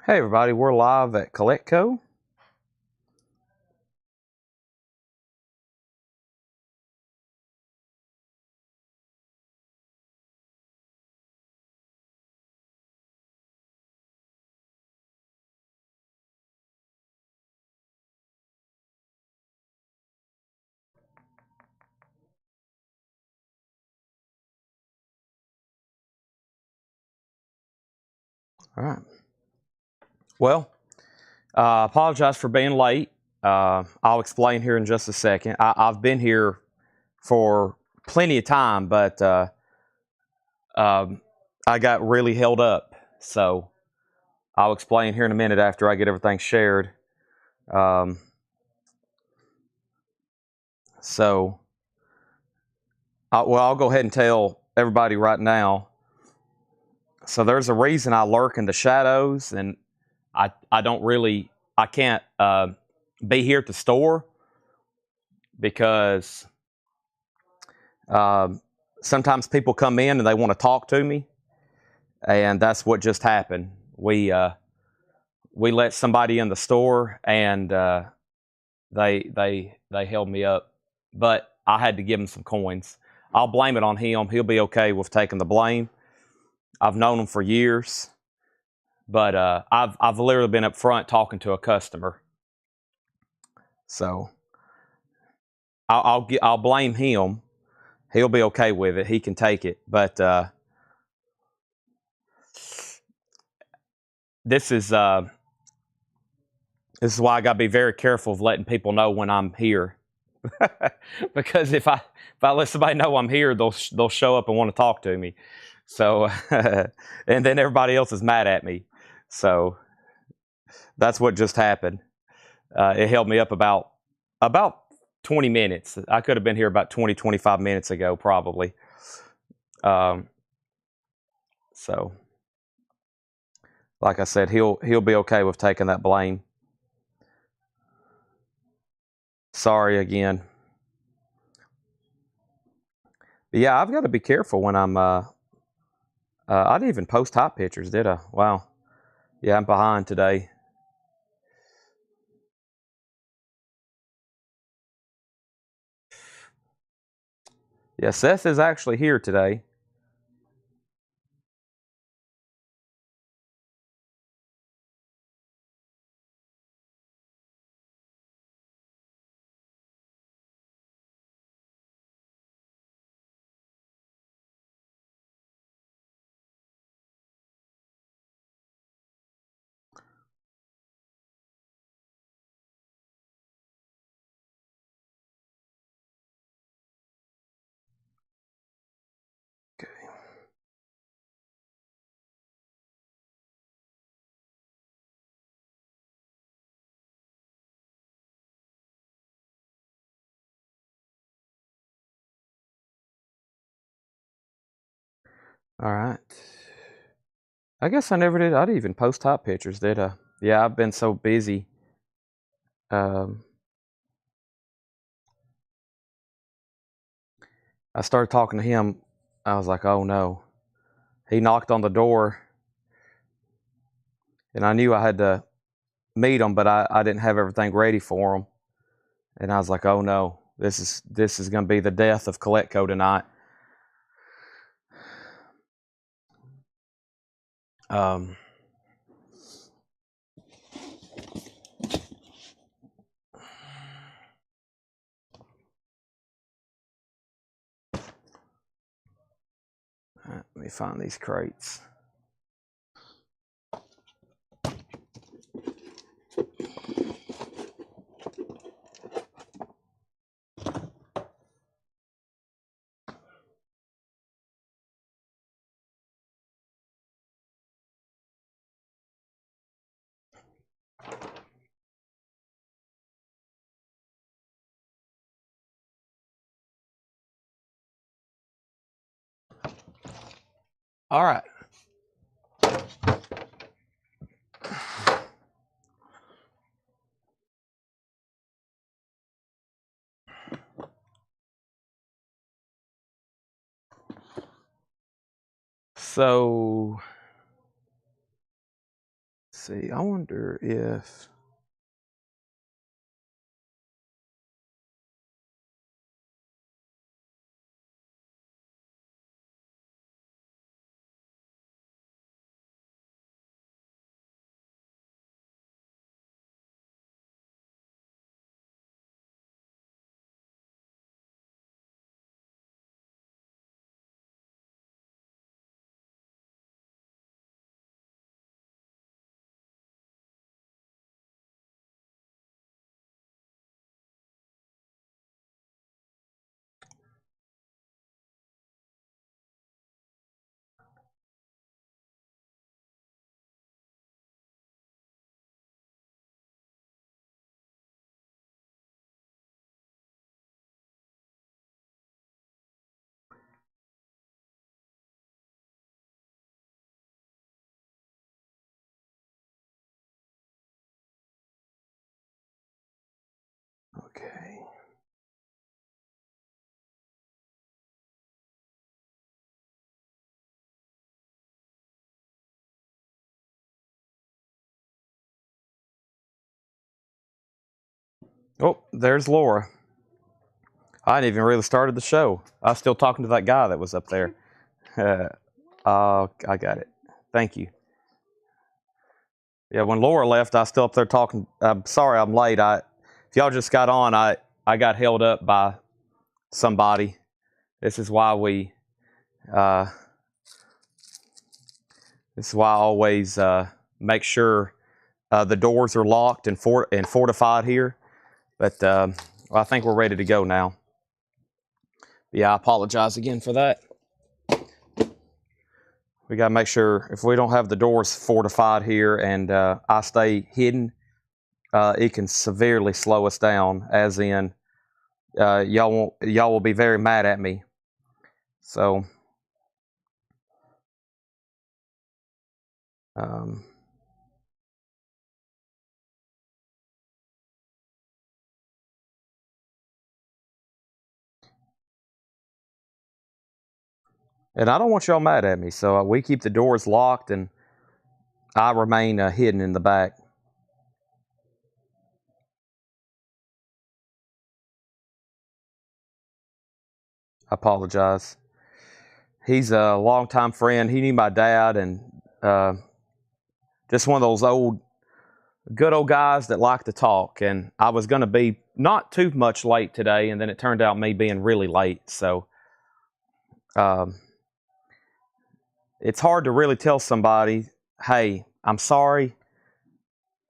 Hey everybody, we're live at Coletco. All right. Well, apologize for being late. I'll explain here in just a second. I've been here for plenty of time, but I got really held up. So I'll explain here in a minute after I get everything shared. Um, so, I'll go ahead and tell everybody right now. So there's a reason I lurk in the shadows, and I can't be here at the store because sometimes people come in and they want to talk to me, and that's what just happened. We let somebody in the store, and they held me up, but I had to give him some coins. I'll blame it on him. He'll be okay with taking the blame. I've known him for years, but I've literally been up front talking to a customer, so I'll blame him. He'll be okay with it. He can take it, but this is why I got to be very careful of letting people know when I'm here, because if I let somebody know I'm here, they'll show up and want to talk to me. So, and then everybody else is mad at me. So that's what just happened. It held me up about 20 minutes. I could have been here about 25 minutes ago, probably. So, like I said, he'll be okay with taking that blame. Sorry again. But yeah, I've got to be careful when I'm. I didn't even post hot pictures, did I? Wow. Yeah, I'm behind today. Yeah, Seth is actually here today. Okay. All right. I guess I never did. I didn't even post hot pictures, did I? Yeah, I've been so busy. Um, I started talking to him. I was like, oh no. He knocked on the door, and I knew I had to meet him, but I didn't have everything ready for him. And I was like, oh no, this is going to be the death of Coletco tonight. Um, let me find these crates. All right. So see. I wonder if. Okay. Oh, there's Laura. I hadn't even really started the show. I was still talking to that guy that was up there. I got it. Thank you. Yeah, when Laura left, I was still up there talking. I'm sorry I'm late. If y'all just got on, I got held up by somebody. This is why uh, I always make sure the doors are locked and fortified here. But I think we're ready to go now. Yeah, I apologize again for that. We got to make sure if we don't have the doors fortified here and I stay hidden, it can severely slow us down, as in y'all will be very mad at me. So and I don't want y'all mad at me, so we keep the doors locked and I remain hidden in the back. I apologize. He's a longtime friend. He knew my dad, and just one of those good old guys that like to talk. And I was going to be not too much late today, and then it turned out me being really late. So it's hard to really tell somebody, hey, I'm sorry,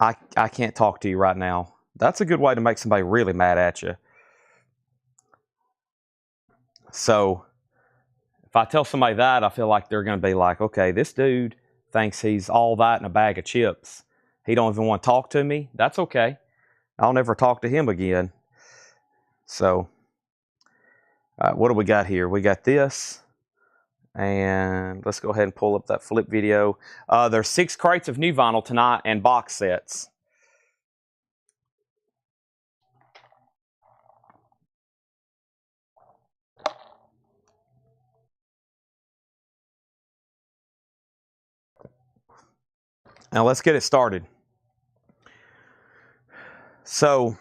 I can't talk to you right now. That's a good way to make somebody really mad at you. So if I tell somebody that, I feel like they're going to be like, okay, this dude thinks he's all that in a bag of chips. He don't even want to talk to me. That's okay. I'll never talk to him again. So what do we got here? We got this. And let's go ahead and pull up that flip video. There's 6 crates of new vinyl tonight and box sets. Now let's get it started. So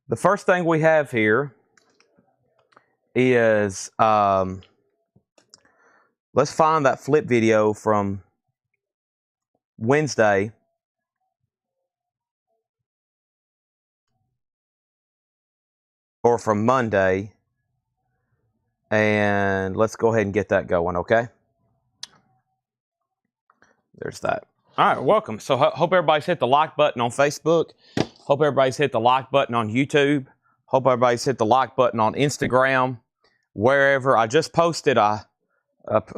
the first thing we have here is let's find that flip video from Wednesday. Or from Monday. And let's go ahead and get that going, okay? There's that. All right, welcome. So hope everybody's hit the like button on Facebook. Hope everybody's hit the like button on YouTube. Hope everybody's hit the like button on Instagram. Wherever. I just posted a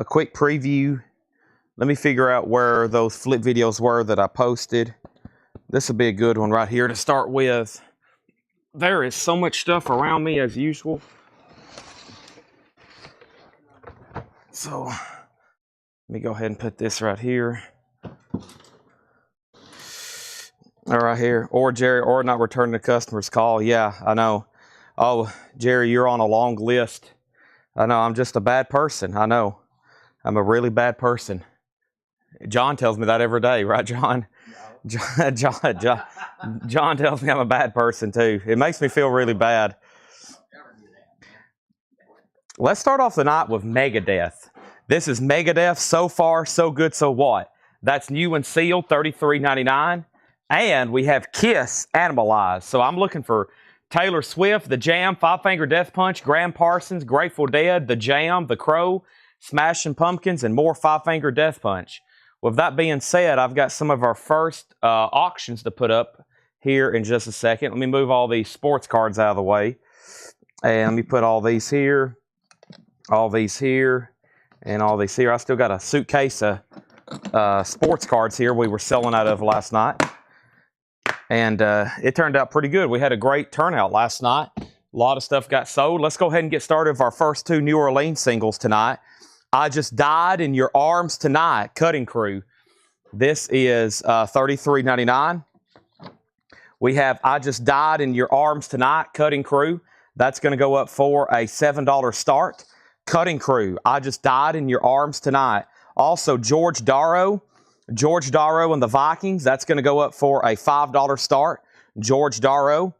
quick preview. Let me figure out where those flip videos were that I posted. This will be a good one right here to start with. There is so much stuff around me as usual. So let me go ahead and put this right here. All right here. Or Jerry, or not returning the customer's call. Yeah, I know. Oh, Jerry, you're on a long list. I know, I'm just a bad person. I know. I'm a really bad person. John tells me that every day, right, John? John tells me I'm a bad person too. It makes me feel really bad. Let's start off the night with Megadeth. This is Megadeth. So far, so good, so what? That's new and sealed, $33.99. And we have Kiss Animalized. So I'm looking for Taylor Swift, The Jam, Five Finger Death Punch, Graham Parsons, Grateful Dead, The Jam, The Crow, Smashing Pumpkins, and more Five Finger Death Punch. With that being said, I've got some of our first auctions to put up here in just a second. Let me move all these sports cards out of the way. And let me put all these here, all these here, and all these here. I still got a suitcase of sports cards here we were selling out of last night. And it turned out pretty good. We had a great turnout last night. A lot of stuff got sold. Let's go ahead and get started with our first two New Orleans singles tonight. I Just Died in Your Arms Tonight, Cutting Crew. This is $33.99. We have I Just Died in Your Arms Tonight, Cutting Crew. That's going to go up for a $7 start. Cutting Crew, I Just Died in Your Arms Tonight. Also, George Darrow and the Vikings. That's going to go up for a $5 start. George Darrow.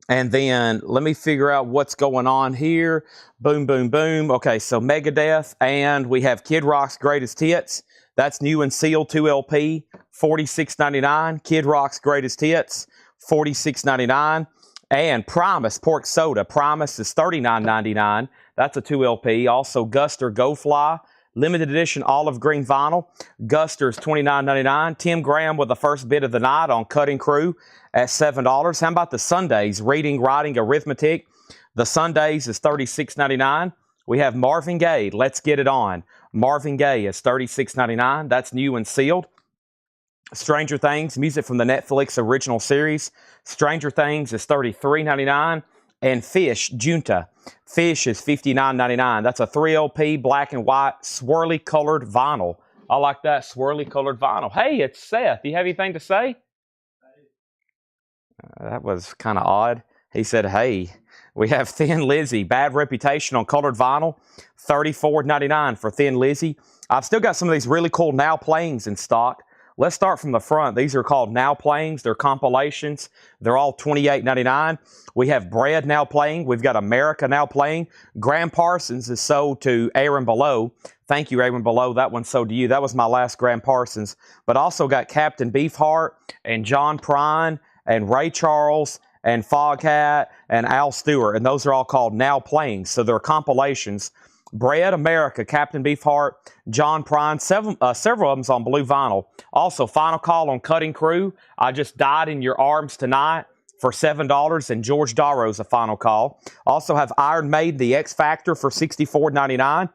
And then let me figure out what's going on here. Boom, boom, boom. Okay, so Megadeth, and we have Kid Rock's Greatest Hits. That's new and sealed, 2LP, $46.99. Kid Rock's Greatest Hits, $46.99. And Primus Pork Soda. Primus is $39.99. That's a 2LP. Also, Guster Go Fly, limited edition olive green vinyl. Guster's $29.99. Tim Graham with the first bid of the night on Cutting Crew at $7. How about the Sundays? Reading, Writing, Arithmetic. The Sundays is $36.99. We have Marvin Gaye, Let's Get It On. Marvin Gaye is $36.99. That's new and sealed. Stranger Things, music from the Netflix original series. Stranger Things is $33.99. And Fish, Junta. Fish is $59.99. That's a 3LP black and white swirly colored vinyl. I like that swirly colored vinyl. Hey, it's Seth. Do you have anything to say? That was kind of odd. He said, hey. We have Thin Lizzy, Bad Reputation on colored vinyl. $34.99 for Thin Lizzy. I've still got some of these really cool Now Playings in stock. Let's start from the front. These are called Now Playings. They're compilations. They're all $28.99. We have Bread Now Playing. We've got America Now Playing. Graham Parsons is sold to Aaron Below. Thank you, Aaron Below. That one's sold to you. That was my last Graham Parsons. But also got Captain Beefheart and John Prine and Ray Charles and Foghat and Al Stewart. And those are all called Now Playing. So they're compilations. Bread, America, Captain Beefheart, John Prine, several of them's on blue vinyl. Also, Final Call on Cutting Crew, I Just Died in Your Arms Tonight for $7, and George Darrow's a Final Call. Also have Iron Maiden, The X Factor for $64.99.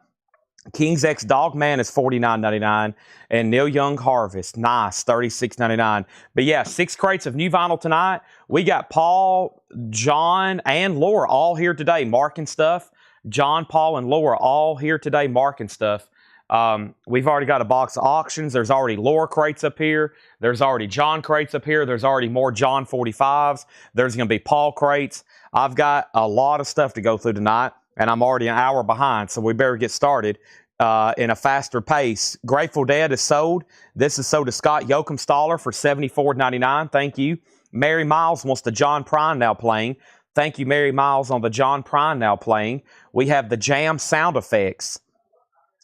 King's X Dogman is $49.99, and Neil Young Harvest, nice, $36.99. But yeah, 6 crates of new vinyl tonight. We got Paul, John, and Laura all here today marking stuff. John, Paul, and Laura all here today marking stuff. We've already got a box of auctions. There's already Laura crates up here. There's already John crates up here. There's already more John 45s. There's going to be Paul crates. I've got a lot of stuff to go through tonight, and I'm already an hour behind, so we better get started in a faster pace. Grateful Dead is sold. This is sold to Scott Yoakumstaller for $74.99. Thank you. Mary Miles wants the John Prine Now Playing. Thank you, Mary Miles, on the John Prine Now Playing. We have the Jam sound effects.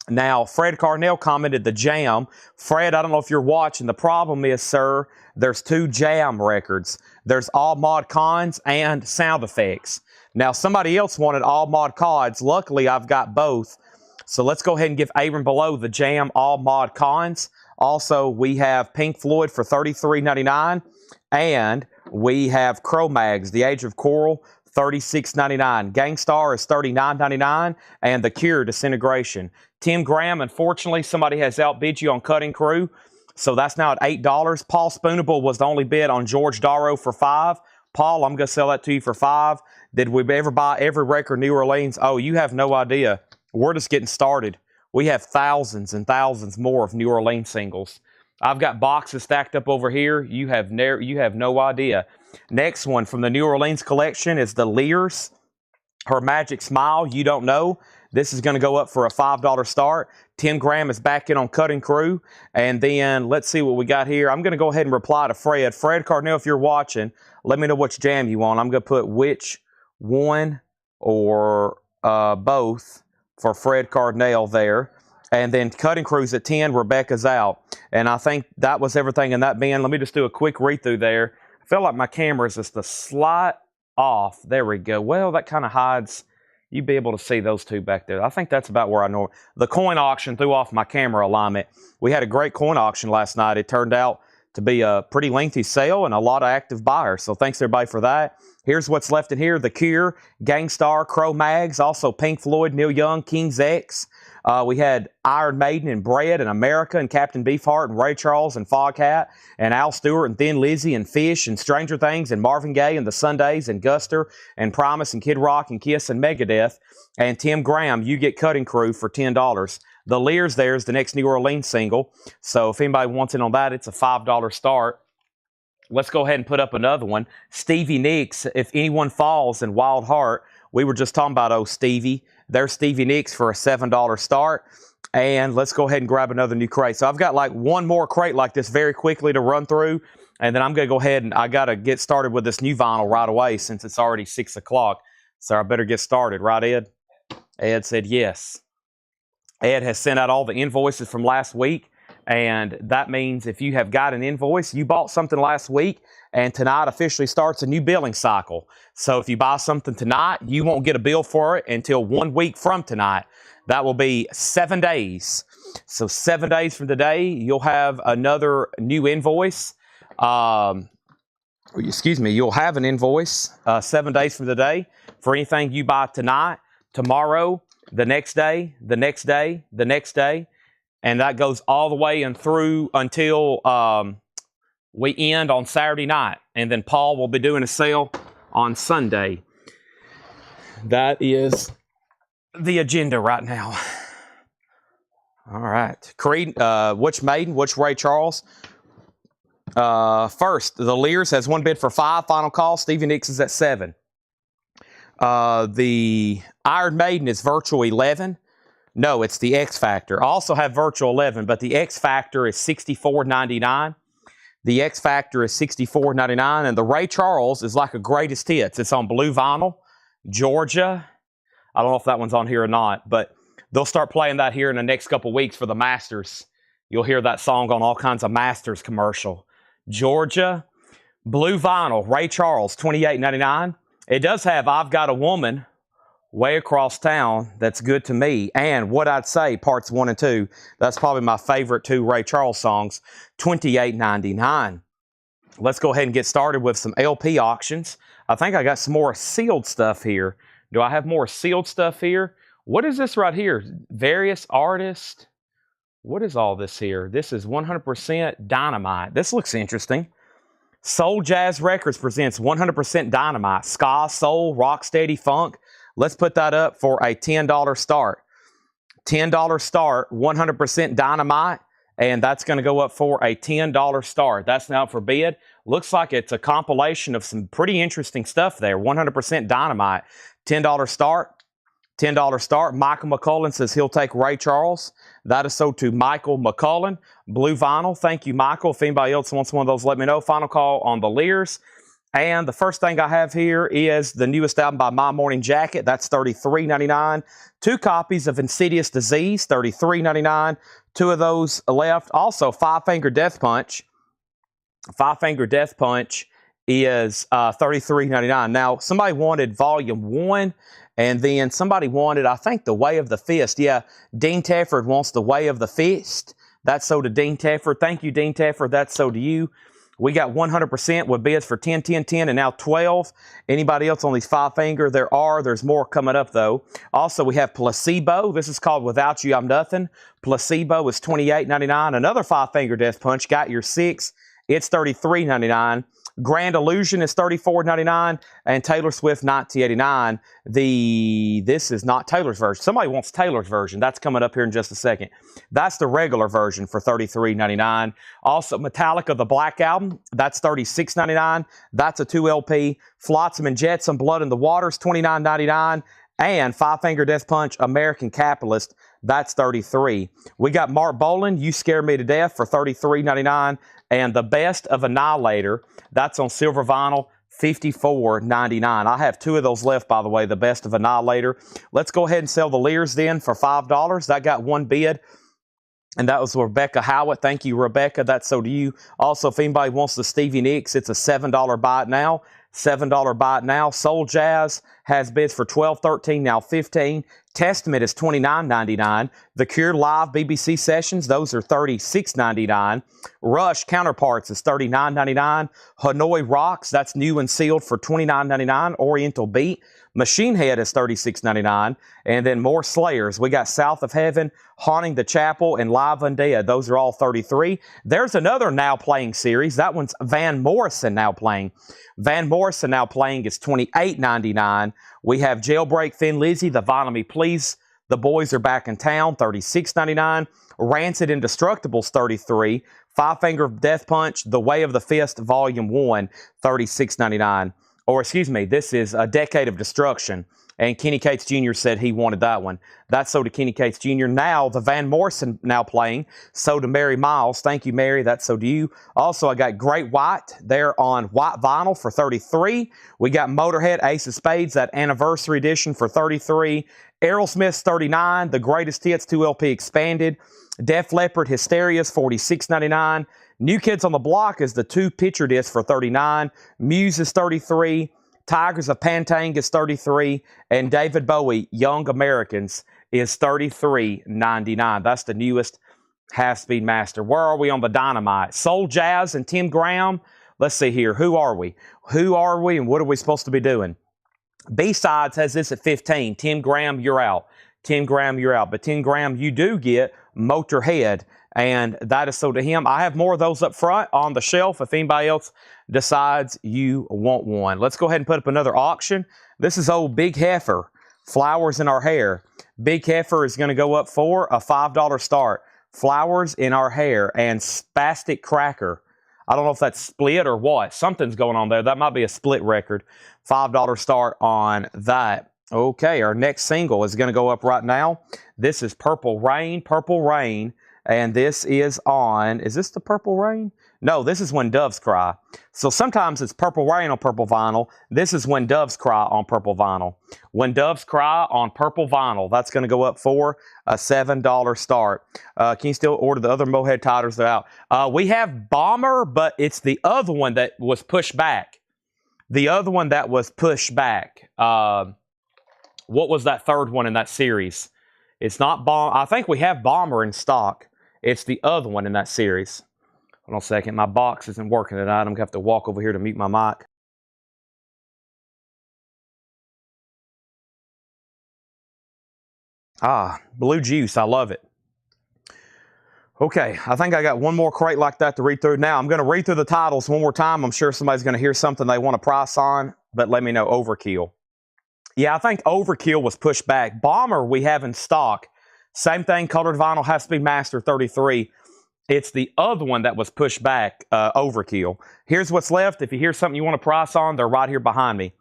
Now, Fred Carnell commented the Jam. Fred, I don't know if you're watching. The problem is, sir, there's 2 Jam records. There's All Mod Cons and sound effects. Now, somebody else wanted All Mod Cons. Luckily, I've got both. So let's go ahead and give Abram Below the Jam All Mod Cons. Also, we have Pink Floyd for $33.99. And we have Cro-Mags, The Age of Coral, $36.99. Gangstar is $39.99. And The Cure, Disintegration. Tim Graham, unfortunately, somebody has outbid you on Cutting Crew. So that's now at $8. Paul Spoonable was the only bid on George Darrow for $5. Paul, I'm going to sell that to you for $5. Did we ever buy every record New Orleans? Oh, you have no idea. We're just getting started. We have thousands and thousands more of New Orleans singles. I've got boxes stacked up over here. You have no idea. Next one from the New Orleans collection is the Lears. Her Magic Smile, You Don't Know. This is going to go up for a $5 start. 10 gram is back in on Cutting Crew. And then let's see what we got here. I'm going to go ahead and reply to Fred. Fred Cardinal, if you're watching, let me know which jam you want. I'm going to put which one or both for Fred Cardinal there. And then Cutting Crew's at 10, Rebecca's out. And I think that was everything in that bin. Let me just do a quick read-through there. I feel like my camera is just a slight off. There we go. Well, that kind of hides. You'd be able to see those two back there. I think that's about where I know. The coin auction threw off my camera alignment. We had a great coin auction last night. It turned out to be a pretty lengthy sale and a lot of active buyers. So thanks everybody for that. Here's what's left in here. The Cure, Gangstar, Crow Mags, also Pink Floyd, Neil Young, King's X. We had Iron Maiden and Bread and America and Captain Beefheart and Ray Charles and Foghat and Al Stewart and Thin Lizzy and Fish and Stranger Things and Marvin Gaye and the Sundays and Guster and Promise and Kid Rock and Kiss and Megadeth. And Tim Graham, You Get Cutting Crew for $10. The Lears there is the next New Orleans single. So if anybody wants in on that, it's a $5 start. Let's go ahead and put up another one. Stevie Nicks, If Anyone Falls, and Wild Heart. We were just talking about Stevie. There's Stevie Nicks for a $7 start. And let's go ahead and grab another new crate. So I've got like one more crate like this very quickly to run through. And then I'm going to go ahead and I got to get started with this new vinyl right away since it's already 6 o'clock. So I better get started. Right, Ed? Ed said yes. Ed has sent out all the invoices from last week. And that means if you have got an invoice, you bought something last week, and tonight officially starts a new billing cycle. So if you buy something tonight, you won't get a bill for it until 1 week from tonight. That will be 7 days. So 7 days from today, you'll have another new invoice. You'll have an invoice 7 days from today for anything you buy tonight, tomorrow, the next day, the next day, the next day. And that goes all the way and through until we end on Saturday night. And then Paul will be doing a sale on Sunday. That is the agenda right now. All right. Creed, which Maiden, which Ray Charles? First, the Lears has one bid for 5. Final call. Stevie Nicks is at 7. The Iron Maiden is virtual 11. No, it's the X Factor. I also have virtual 11, but the X Factor is $64.99. The X Factor is $64.99, and the Ray Charles is like a greatest hits. It's on blue vinyl, Georgia. I don't know if that one's on here or not, but they'll start playing that here in the next couple weeks for the Masters. You'll hear that song on all kinds of Masters commercial. Georgia, blue vinyl, Ray Charles, $28.99. It does have I've Got a Woman way across town that's good to me, and What I'd Say parts 1 and 2. That's probably my favorite 2 Ray Charles songs. $28.99. Let's go ahead and get started with some LP auctions. I think I got some more sealed stuff here. Do I have more sealed stuff here? What is this right here? Various artists. What is all this here? This is 100% Dynamite. This looks interesting. Soul Jazz Records presents 100% Dynamite. Ska, soul, rocksteady, funk. Let's put that up for a $10 start. $10 start, 100% Dynamite, and that's going to go up for a $10 start. That's now for bid. Looks like it's a compilation of some pretty interesting stuff there. 100% Dynamite, $10 start. $10 start. Michael McCullen says he'll take Ray Charles. That is so to Michael McCullen. Blue vinyl. Thank you, Michael. If anybody else wants one of those, let me know. Final call on the Lears. And the first thing I have here is the newest album by My Morning Jacket. That's $33.99. 2 copies of Insidious Disease, $33.99. 2 of those left. Also, Five Finger Death Punch. Five Finger Death Punch is $33.99. Now, somebody wanted Volume 1, and then somebody wanted, I think, The Way of the Fist. Yeah, Dean Tefford wants The Way of the Fist. That's so to Dean Tefford. Thank you, Dean Tefford. That's so to you. We got 100% with bids for 10, 10, 10, and now 12. Anybody else on these Five Finger? There's more coming up, though. Also, we have Placebo. This is called Without You, I'm Nothing. Placebo is $28.99. Another Five Finger Death Punch. Got Your 6. It's $33.99. Grand Illusion is $34.99, and Taylor Swift 1989. This is not Taylor's version. Somebody wants Taylor's version. That's coming up here in just a second. That's the regular version for $33.99. Also, Metallica, the Black Album, that's $36.99. That's a 2 LP. Flotsam and Jetsam, Blood in the Waters, $29.99. And Five Finger Death Punch American Capitalist, that's $33. We got Mark Boland, You Scare Me to Death for $33.99. And the Best of Annihilator, that's on silver vinyl, $54.99. I have two of those left, by the way, the Best of Annihilator. Let's go ahead and sell the Lears then for $5. That got one bid. And that was Rebecca Howitt. Thank you, Rebecca. That's so to you. Also, if anybody wants the Stevie Nicks, it's a $7 buy it now. $7 buy it now. Soul Jazz has bids for $12, $13, now $15. Testament is $29.99. The Cure Live BBC Sessions, those are $36.99. Rush Counterparts is $39.99. Hanoi Rocks, that's new and sealed for $29.99. Oriental Beat. Machine Head is $36.99. And then more Slayers. We got South of Heaven, Haunting the Chapel, and Live Undead. Those are all $33. There's another now playing series. That one's Van Morrison now playing. Van Morrison now playing is $28.99. We have Jailbreak Thin Lizzy, The Vinyl Me Please. The Boys Are Back in Town, $36.99. Rancid Indestructibles, $33. Five Finger Death Punch, The Way of the Fist, Volume 1, $36.99. Or excuse me, this is A Decade of Destruction. And Kenny Cates Jr. said he wanted that one. That's so to Kenny Cates Jr. Now, the Van Morrison now playing. So to Mary Miles. Thank you, Mary. That's so to you. Also, I got Great White there on white vinyl for $33. We got Motorhead Ace of Spades, that anniversary edition for $33. Aerosmith's $39. The Greatest Hits 2LP expanded. Def Leppard Hysteria's $46.99. New Kids on the Block is the 2-picture disc for $39. Muse is $33. Tigers of Pantang is $33. And David Bowie, Young Americans, is $33.99. That's the newest half-speed master. Where are we on the Dynamite? Soul Jazz and Tim Graham. Let's see here. Who are we? Who are we and what are we supposed to be doing? B-Sides has this at 15. Tim Graham, you're out. Tim Graham, you're out. But Tim Graham, you do get Motorhead. And that is so to him. I have more of those up front on the shelf if anybody else decides you want one. Let's go ahead and put up another auction. This is old Big Heifer, Flowers in Our Hair. Big Heifer is going to go up for a $5 start. Flowers in Our Hair and Spastic Cracker. I don't know if that's split or what. Something's going on there. That might be a split record. $5 start on that. Okay, our next single is going to go up right now. This is Purple Rain, Purple Rain. And this is on, is this the Purple Rain? No, this is When Doves Cry. So sometimes it's Purple Rain on purple vinyl. This is When Doves Cry on purple vinyl. When Doves Cry on purple vinyl. That's going to go up for a $7 start. Can you still order the other Mohead titles? They're out. We have Bomber, but it's the other one that was pushed back. The other one that was pushed back. What was that third one in that series? It's not Bomber. I think we have Bomber in stock. It's the other one in that series. Hold on a second. My box isn't working tonight. I'm going to have to walk over here to mute my mic. Ah, Blue Juice. I love it. Okay, I think I got one more crate like that to read through. Now, I'm going to read through the titles one more time. I'm sure somebody's going to hear something they want a price on, but let me know. Overkill. Yeah, I think Overkill was pushed back. Bomber we have in stock. Same thing, colored vinyl, has to be master, 33. It's the other one that was pushed back, Overkill. Here's what's left. If you hear something you want a price on, they're right here behind me.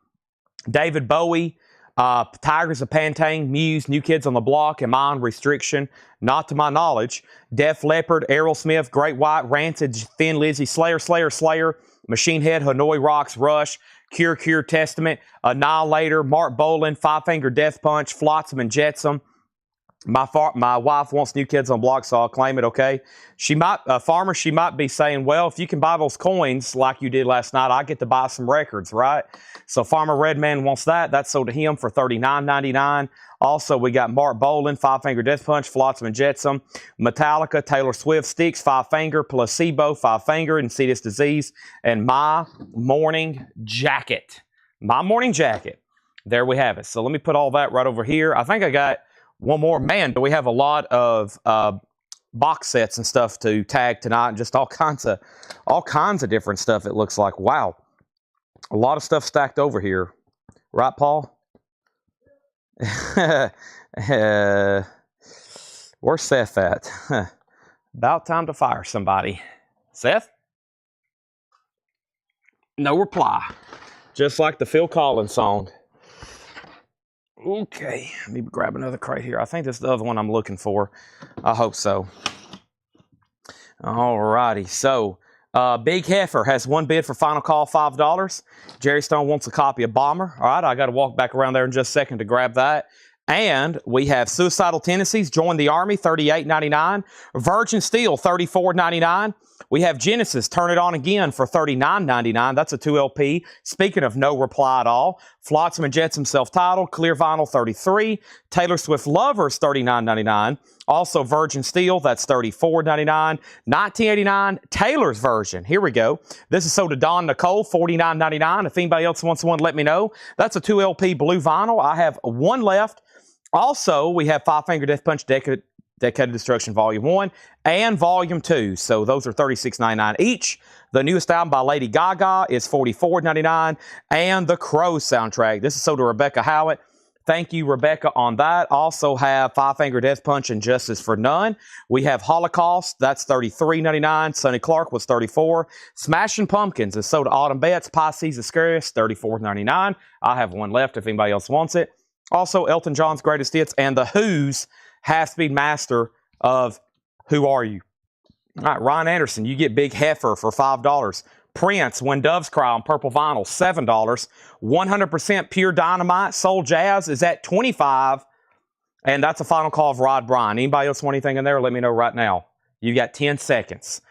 David Bowie, Tigers of Pantang, Muse, New Kids on the Block, Am I on Restriction? Not to my knowledge. Def Leppard, Aerosmith, Great White, Rancid, Thin Lizzy, Slayer, Machine Head, Hanoi Rocks, Rush, Cure, Testament, Annihilator, Mark Boland, Five Finger Death Punch, Flotsam and Jetsam. My wife wants New Kids on Block, so I'll claim it, okay? She might, Farmer, she might be saying, well, if you can buy those coins like you did last night, I get to buy some records, right? So Farmer Redman wants that. That's sold to him for $39.99. Also, we got Mark Boland, Five Finger Death Punch, Flotsam and Jetsam, Metallica, Taylor Swift, Styx, Five Finger, Placebo, Five Finger, Insidious Disease, and My Morning Jacket. My Morning Jacket. There we have it. So let me put all that right over here. I think I got one more. Man, do we have a lot of box sets and stuff to tag tonight, and just all kinds of different stuff. It looks like, wow, a lot of stuff stacked over here, right, Paul? Where's Seth at? About time to fire somebody. Seth? No reply. Just like the Phil Collins song. Okay, let me grab another crate here. I think this is the other one I'm looking for. I hope so. All righty. So, Big Heifer has one bid for final call, $5. Jerry Stone wants a copy of Bomber. All right, I got to walk back around there in just a second to grab that. And we have Suicidal Tendencies, Join the Army, $38.99. Virgin Steel, $34.99. We have Genesis, Turn It On Again for $39.99. That's a 2LP. Speaking of no reply at all. Flotsam and Jetsam self-titled, Clear Vinyl, $33. Taylor Swift Lovers, $39.99. Also Virgin Steel, that's $34.99. 1989, Taylor's version. Here we go. This is sold to Dawn Nicole, $49.99. If anybody else wants one, let me know. That's a 2LP blue vinyl. I have one left. Also, we have Five Finger Death Punch Decade Destruction Volume 1 and Volume 2. So those are $36.99 each. The newest album by Lady Gaga is $44.99. And the Crow soundtrack. This is sold to Rebecca Howitt. Thank you, Rebecca, on that. Also have Five Finger Death Punch and Justice for None. We have Holocaust. That's $33.99. Sonny Clark was $34. Smashing Pumpkins is sold to Autumn Betts. Pisces Ascarius, $34.99. I have one left if anybody else wants it. Also, Elton John's Greatest Hits and The Who's Half-Speed Master of Who Are You? All right, Ryan Anderson, you get Big Heifer for $5. Prince, When Doves Cry on purple vinyl, $7. 100% Pure Dynamite, Soul Jazz is at $25. And that's a final call of Rod Bryan. Anybody else want anything in there? Let me know right now. You got 10 seconds.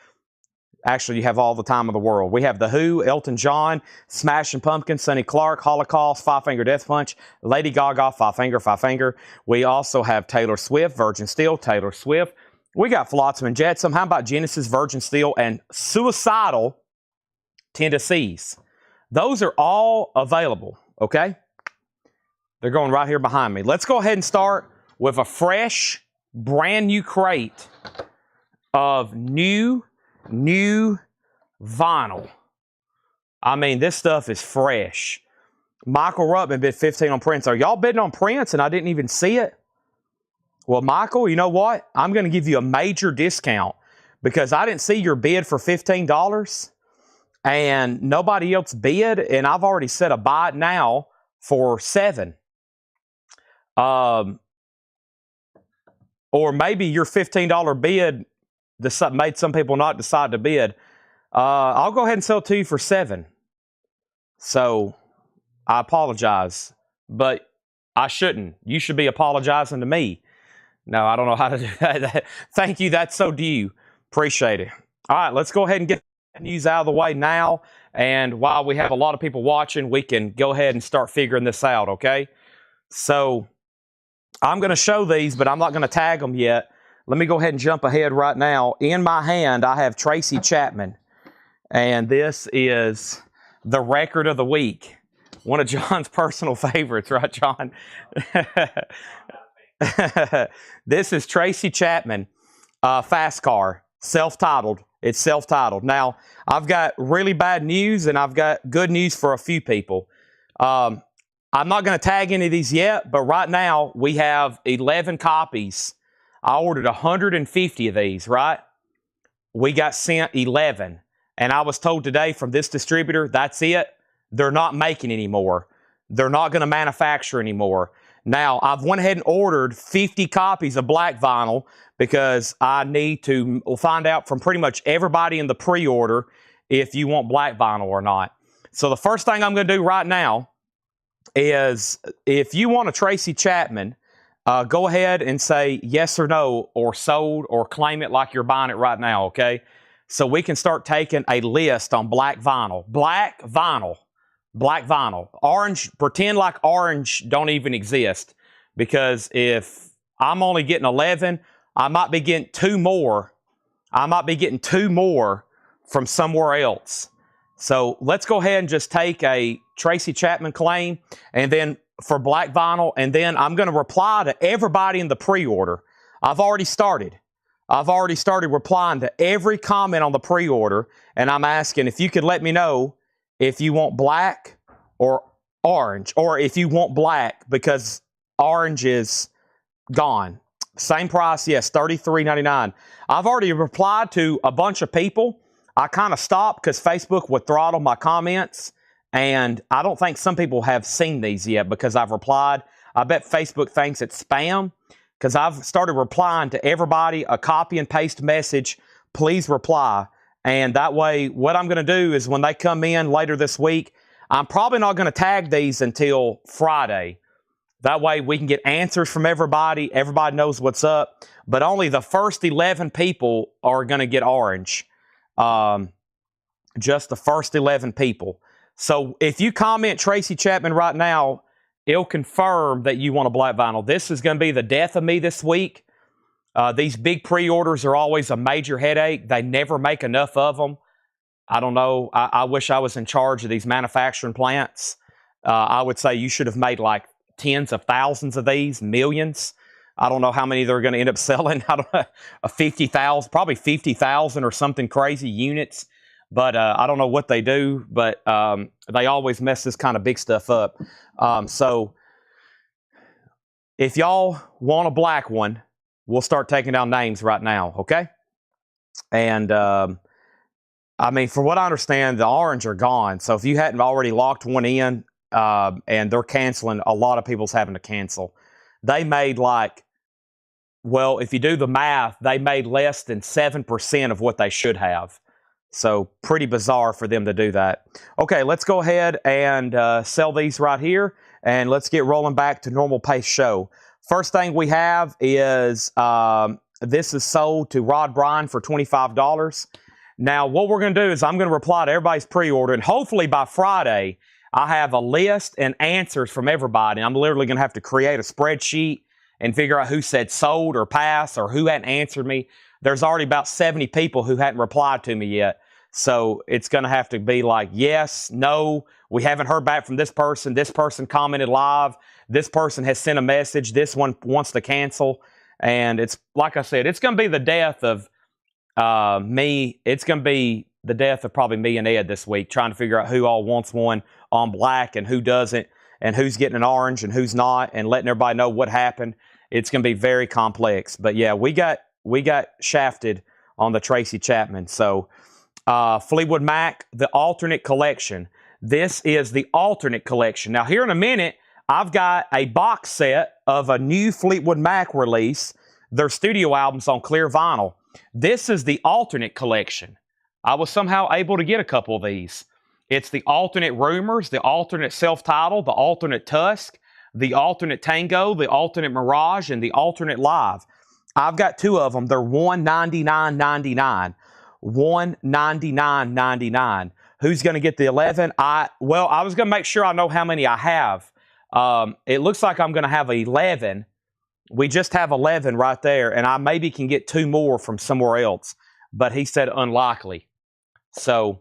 Actually, you have all the time of the world. We have The Who, Elton John, Smashing Pumpkins, Sonny Clark, Holocaust, Five Finger Death Punch, Lady Gaga, Five Finger. We also have Taylor Swift, Virgin Steel, Taylor Swift. We got Flotsam and Jetsam. How about Genesis, Virgin Steel, and Suicidal Tendencies? Those are all available, okay? They're going right here behind me. Let's go ahead and start with a fresh, brand new crate of new vinyl. I mean, this stuff is fresh. Michael Ruttman bid 15 on Prince. Are y'all bidding on Prince and I didn't even see it? Well, Michael, you know what? I'm going to give you a major discount because I didn't see your bid for $15 and nobody else bid, and I've already set a buy it now for $7. Or maybe your $15 bid made some people not decide to bid. I'll go ahead and sell it to you for $7. So I apologize, but I shouldn't. You should be apologizing to me. No, I don't know how to do that. Thank you. That's so due. Appreciate it. All right, let's go ahead and get the news out of the way now. And while we have a lot of people watching, we can go ahead and start figuring this out, okay? So I'm going to show these, but I'm not going to tag them yet. Let me go ahead and jump ahead right now. In my hand, I have Tracy Chapman. And this is the record of the week. One of John's personal favorites, right, John? This is Tracy Chapman, Fast Car, self-titled. It's self-titled. Now, I've got really bad news and I've got good news for a few people. I'm not going to tag any of these yet, but right now we have 11 copies. I ordered 150 of these, right? We got sent 11. And I was told today from this distributor, that's it. They're not making anymore. They're not going to manufacture anymore. Now, I've went ahead and ordered 50 copies of black vinyl because I need to find out from pretty much everybody in the pre-order if you want black vinyl or not. So the first thing I'm going to do right now is if you want a Tracy Chapman, go ahead and say yes or no, or sold, or claim it like you're buying it right now, okay? So we can start taking a list on black vinyl. Black vinyl. Black vinyl. Orange, pretend like orange don't even exist. Because if I'm only getting 11, I might be getting 2 more. I might be getting 2 more from somewhere else. So let's go ahead and just take a Tracy Chapman claim, and then for black vinyl, and then I'm going to reply to everybody in the pre-order. I've already started replying to every comment on the pre-order, and I'm asking if you could let me know if you want black or orange, or if you want black because orange is gone. Same price, yes, $33.99. I've already replied to a bunch of people. I kind of stopped because Facebook would throttle my comments, and I don't think some people have seen these yet because I've replied. I bet Facebook thinks it's spam because I've started replying to everybody a copy and paste message. Please reply. And that way, what I'm going to do is when they come in later this week, I'm probably not going to tag these until Friday. That way we can get answers from everybody. Everybody knows what's up. But only the first 11 people are going to get orange. Just the first 11 people. So if you comment Tracy Chapman right now, it'll confirm that you want a black vinyl. This is going to be the death of me this week. These big pre-orders are always a major headache. They never make enough of them. I don't know. I wish I was in charge of these manufacturing plants. I would say you should have made like tens of thousands of these, millions. I don't know how many they're going to end up selling. I don't know, 50,000, probably 50,000 or something crazy units. But I don't know what they do, but they always mess this kind of big stuff up. So if y'all want a black one, we'll start taking down names right now, okay? And I mean, from what I understand, the orange are gone. So if you hadn't already locked one in, and they're canceling, a lot of people's having to cancel. They made like, well, if you do the math, they made less than 7% of what they should have. So pretty bizarre for them to do that. Okay, let's go ahead and sell these right here, and let's get rolling back to normal pace show. First thing we have is this is sold to Rod Bryan for $25. Now, what we're going to do is I'm going to reply to everybody's pre-order, and hopefully by Friday, I have a list and answers from everybody. I'm literally going to have to create a spreadsheet and figure out who said sold or pass or who hadn't answered me. There's already about 70 people who hadn't replied to me yet. So it's going to have to be like, yes, no, we haven't heard back from this person. This person commented live. This person has sent a message. This one wants to cancel. And it's, like I said, it's going to be the death of me. It's going to be the death of probably me and Ed this week, trying to figure out who all wants one on black and who doesn't, and who's getting an orange and who's not, and letting everybody know what happened. It's going to be very complex. But yeah, we got shafted on the Tracy Chapman. So Fleetwood Mac, the alternate collection. This is the alternate collection. Now here in a minute, I've got a box set of a new Fleetwood Mac release, their studio albums on clear vinyl. This is the alternate collection. I was somehow able to get a couple of these. It's the alternate Rumors, the alternate Self-Titled, the alternate Tusk, the alternate Tango, the alternate Mirage, and the alternate Live. I've got two of them. They're $199.99. $199.99. Who's going to get the 11? Well, I was going to make sure I know how many I have. It looks like I'm going to have 11. We just have 11 right there, and I maybe can get two more from somewhere else. But he said unlikely. So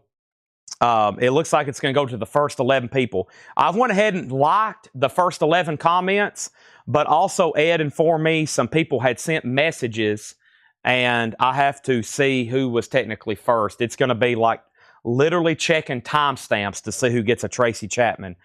it looks like it's going to go to the first 11 people. I've went ahead and liked the first 11 comments, but also Ed informed me some people had sent messages, and I have to see who was technically first. It's going to be like literally checking timestamps to see who gets a Tracy Chapman.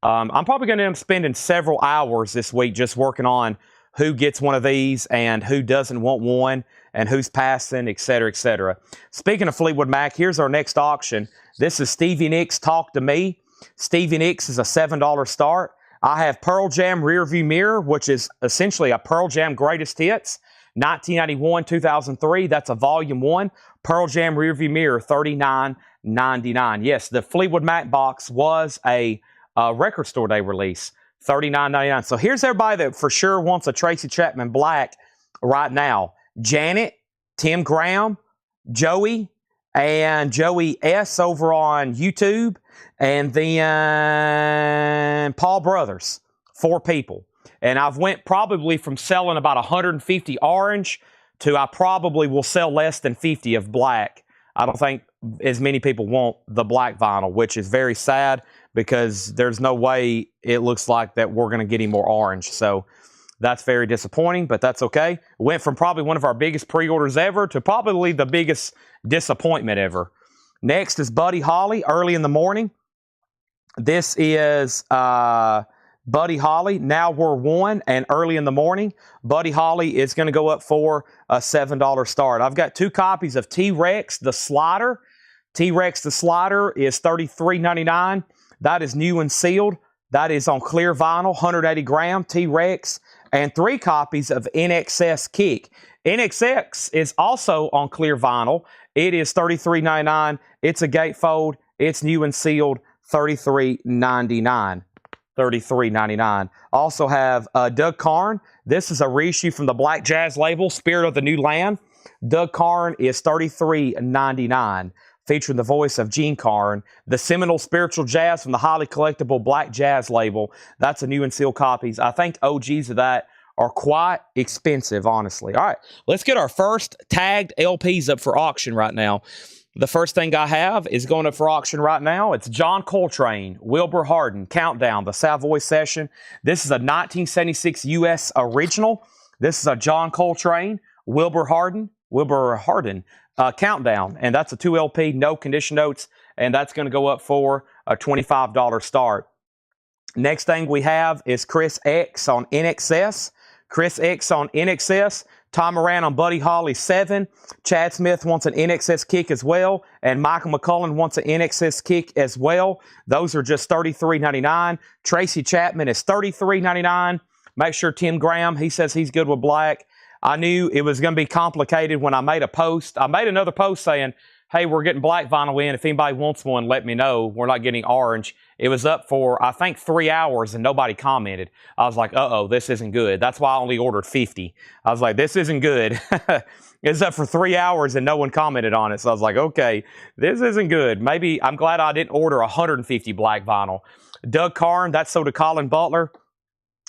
I'm probably going to end up spending several hours this week just working on who gets one of these and who doesn't want one and who's passing, et cetera, et cetera. Speaking of Fleetwood Mac, here's our next auction. This is Stevie Nicks' Talk to Me. Stevie Nicks is a $7 start. I have Pearl Jam Rearview Mirror, which is essentially a Pearl Jam Greatest Hits, 1991, 2003. That's a volume 1. Pearl Jam Rearview Mirror, $39.99. Yes, the Fleetwood Mac box was a record store day release, $39.99. So here's everybody that for sure wants a Tracy Chapman black right now. Janet, Tim Graham, Joey, and Joey S. over on YouTube, and then Paul Brothers. 4 people. And I've went probably from selling about 150 orange to I probably will sell less than 50 of black. I don't think as many people want the black vinyl, which is very sad because there's no way it looks like that we're going to get any more orange. So that's very disappointing, but that's okay. Went from probably one of our biggest pre-orders ever to probably the biggest disappointment ever. Next is Buddy Holly, Early in the Morning. This is Buddy Holly, Now We're One, and Early in the Morning. Buddy Holly is going to go up for a $7 start. I've got 2 copies of T-Rex, the Slider. T-Rex, the Slider is $33.99. That is new and sealed. That is on clear vinyl, 180 gram T-Rex, and 3 copies of NXS Kick. NXX is also on clear vinyl. It is $33.99. It's a gatefold. It's new and sealed, $33.99. $33.99. Also have Doug Karn. This is a reissue from the Black Jazz label, Spirit of the New Land. Doug Karn is $33.99, featuring the voice of Gene Karn. The Seminole Spiritual Jazz from the highly collectible Black Jazz label. That's a new and sealed copies. I think OGs of that are quite expensive, honestly. All right, let's get our first tagged LPs up for auction right now. The first thing I have is going up for auction right now. It's John Coltrane, Wilbur Hardin, Countdown, the Savoy Session. This is a 1976 U.S. original. This is a John Coltrane, Wilbur Hardin, Countdown. And that's a 2 LP, no condition notes. And that's going to go up for a $25 start. Next thing we have is Chris X on NXS. Chris X on NXS. Tom Moran on Buddy Holly 7. Chad Smith wants an NXS Kick as well. And Michael McCullen wants an NXS Kick as well. Those are just $33.99. Tracy Chapman is $33.99. Make sure Tim Graham, he says he's good with black. I knew it was going to be complicated when I made a post. I made another post saying, hey, we're getting black vinyl in. If anybody wants one, let me know. We're not getting orange. It was up for, I think, 3 hours and nobody commented. I was like, uh-oh, this isn't good. That's why I only ordered 50. I was like, this isn't good. It's up for 3 hours and no one commented on it. So I was like, okay, this isn't good. Maybe I'm glad I didn't order 150 black vinyl. Doug Karn, that's so to Colin Butler.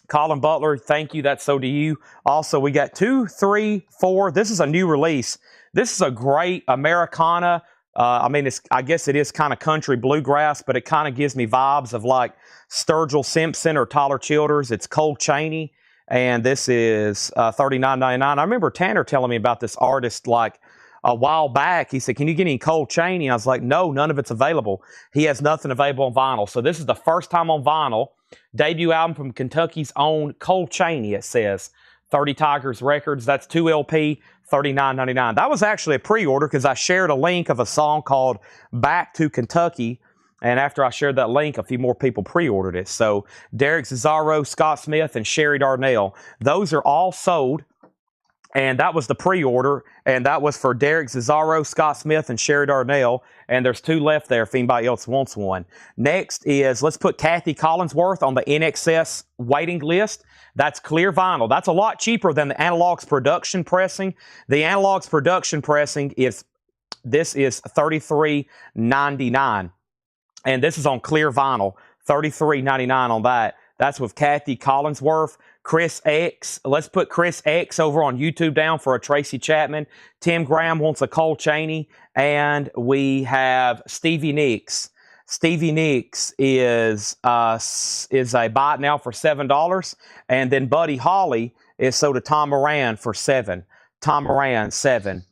Colin Butler, thank you. That's so to you. Also, we got 2, 3, 4. This is a new release. This is a great Americana. I guess it is kind of country bluegrass, but it kind of gives me vibes of like Sturgill Simpson or Tyler Childers. It's Cole Chaney, and this is $39.99. I remember Tanner telling me about this artist like a while back. He said, can you get any Cole Chaney? I was like, no, none of it's available. He has nothing available on vinyl. So this is the first time on vinyl. Debut album from Kentucky's own Cole Chaney, it says. 30 Tigers Records. That's 2 LP, $39.99. That was actually a pre-order because I shared a link of a song called Back to Kentucky. And after I shared that link, a few more people pre-ordered it. So Derek Cesaro, Scott Smith, and Sherry Darnell. Those are all sold. And that was the pre-order. And that was for Derek Cesaro, Scott Smith, and Sherry Darnell. And there's 2 left there if anybody else wants one. Next is, let's put Kathy Collinsworth on the NXS waiting list. That's clear vinyl. That's a lot cheaper than the Analog's production pressing. The Analog's production pressing is $33.99. And this is on clear vinyl, $33.99 on that. That's with Kathy Collinsworth. Chris X. Let's put Chris X over on YouTube down for a Tracy Chapman. Tim Graham wants a Cole Chaney. And we have Stevie Nicks. Stevie Nicks is a buy it now for $7. And then Buddy Holly is sold to Tom Moran for $7. Tom Moran, $7.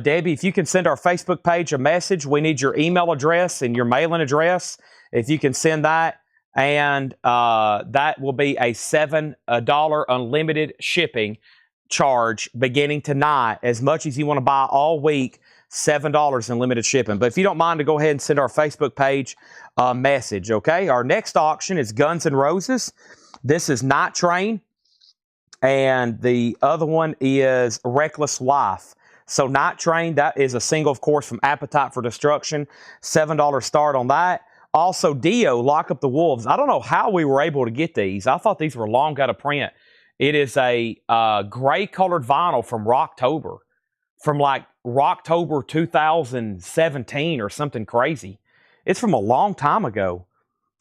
Debbie, if you can send our Facebook page a message, we need your email address and your mailing address. If you can send that. And that will be a $7 unlimited shipping charge beginning tonight. As much as you want to buy all week, $7 unlimited shipping. But if you don't mind to go ahead and send our Facebook page a message, okay? Our next auction is Guns N' Roses. This is Night Train. And the other one is Reckless Wife. So Night Train, that is a single, of course, from Appetite for Destruction. $7 start on that. Also, Dio, Lock Up the Wolves. I don't know how we were able to get these. I thought these were long out of print. It is a gray-colored vinyl from Rocktober. From like Rocktober 2017 or something crazy. It's from a long time ago.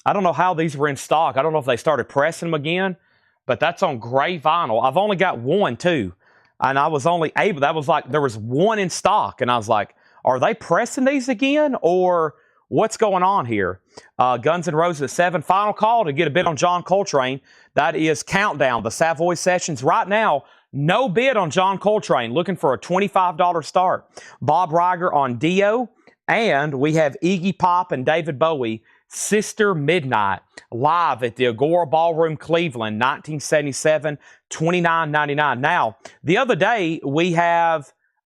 I don't know how these were in stock. I don't know if they started pressing them again. But that's on gray vinyl. I've only got one, too. And I was only able, that was like, there was one in stock. And I was like, are they pressing these again? Or what's going on here? Guns N' Roses at 7. Final call to get a bid on John Coltrane. That is Countdown, the Savoy Sessions. Right now, no bid on John Coltrane. Looking for a $25 start. Bob Riger on Dio. And we have Iggy Pop and David Bowie, Sister Midnight, live at the Agora Ballroom, Cleveland, 1977, $29.99. Now, the other day, we had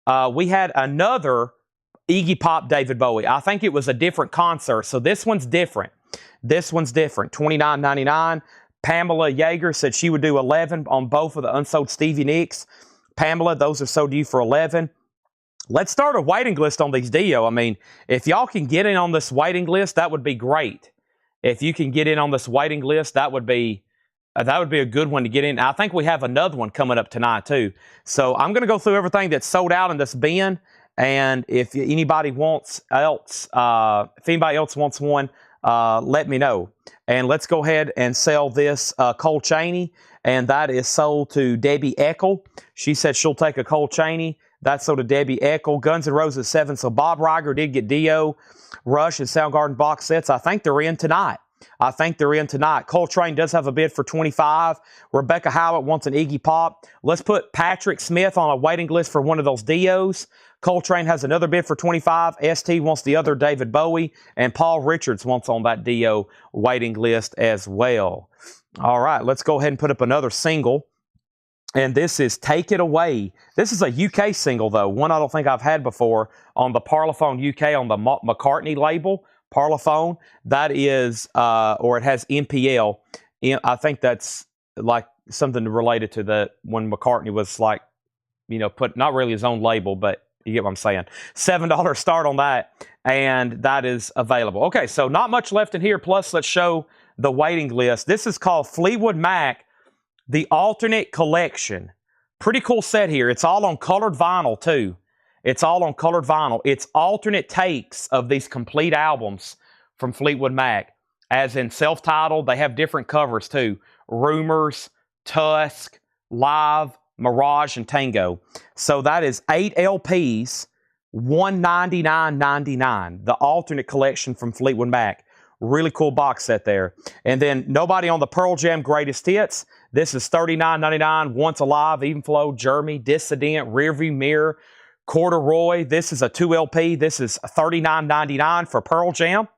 another Iggy Pop, David Bowie. I think it was a different concert, so this one's different. This one's different. $29.99. Pamela Yeager said she would do 11 on both of the unsold Stevie Nicks. Pamela, those are sold to you for 11. Let's start a waiting list on these Dio. I mean, if y'all can get in on this waiting list, that would be great. If you can get in on this waiting list, that would be a good one to get in. I think we have another one coming up tonight too. So I'm going to go through everything that's sold out in this bin, and if anybody wants else, if anybody else wants one, let me know. And let's go ahead and sell this Cole Chaney, and that is sold to Debbie Eckel. She said she'll take a Cole Chaney. That's sold to Debbie Eckel. Guns N' Roses 7. So Bob Riger did get Dio, Rush, and Soundgarden box sets. I think they're in tonight. Coltrane does have a bid for 25. Rebecca Howard wants an Iggy Pop. Let's put Patrick Smith on a waiting list for one of those Dios. Coltrane has another bid for 25. ST wants the other David Bowie. And Paul Richards wants on that Dio waiting list as well. All right, let's go ahead and put up another single. And this is Take It Away. This is a UK single, though. One I don't think I've had before on the Parlophone UK on the McCartney label. Parlophone. That is, or it has MPL. I think that's like something related to the when McCartney was like, put not really his own label, but you get what I'm saying. $7 start on that, and that is available. Okay, so not much left in here. Plus, let's show the waiting list. This is called Fleetwood Mac, the Alternate Collection. Pretty cool set here. It's all on colored vinyl, too. It's all on colored vinyl. It's alternate takes of these complete albums from Fleetwood Mac. As in self-titled, they have different covers, too. Rumors, Tusk, Live, Mirage, and Tango. So that is 8 LPs, $199.99. The alternate collection from Fleetwood Mac. Really cool box set there. And then nobody on the Pearl Jam Greatest Hits. This is $39.99. Once Alive, Even Flow, Jeremy, Dissident, Rearview Mirror, Corduroy. This is a 2 LP. This is $39.99 for Pearl Jam.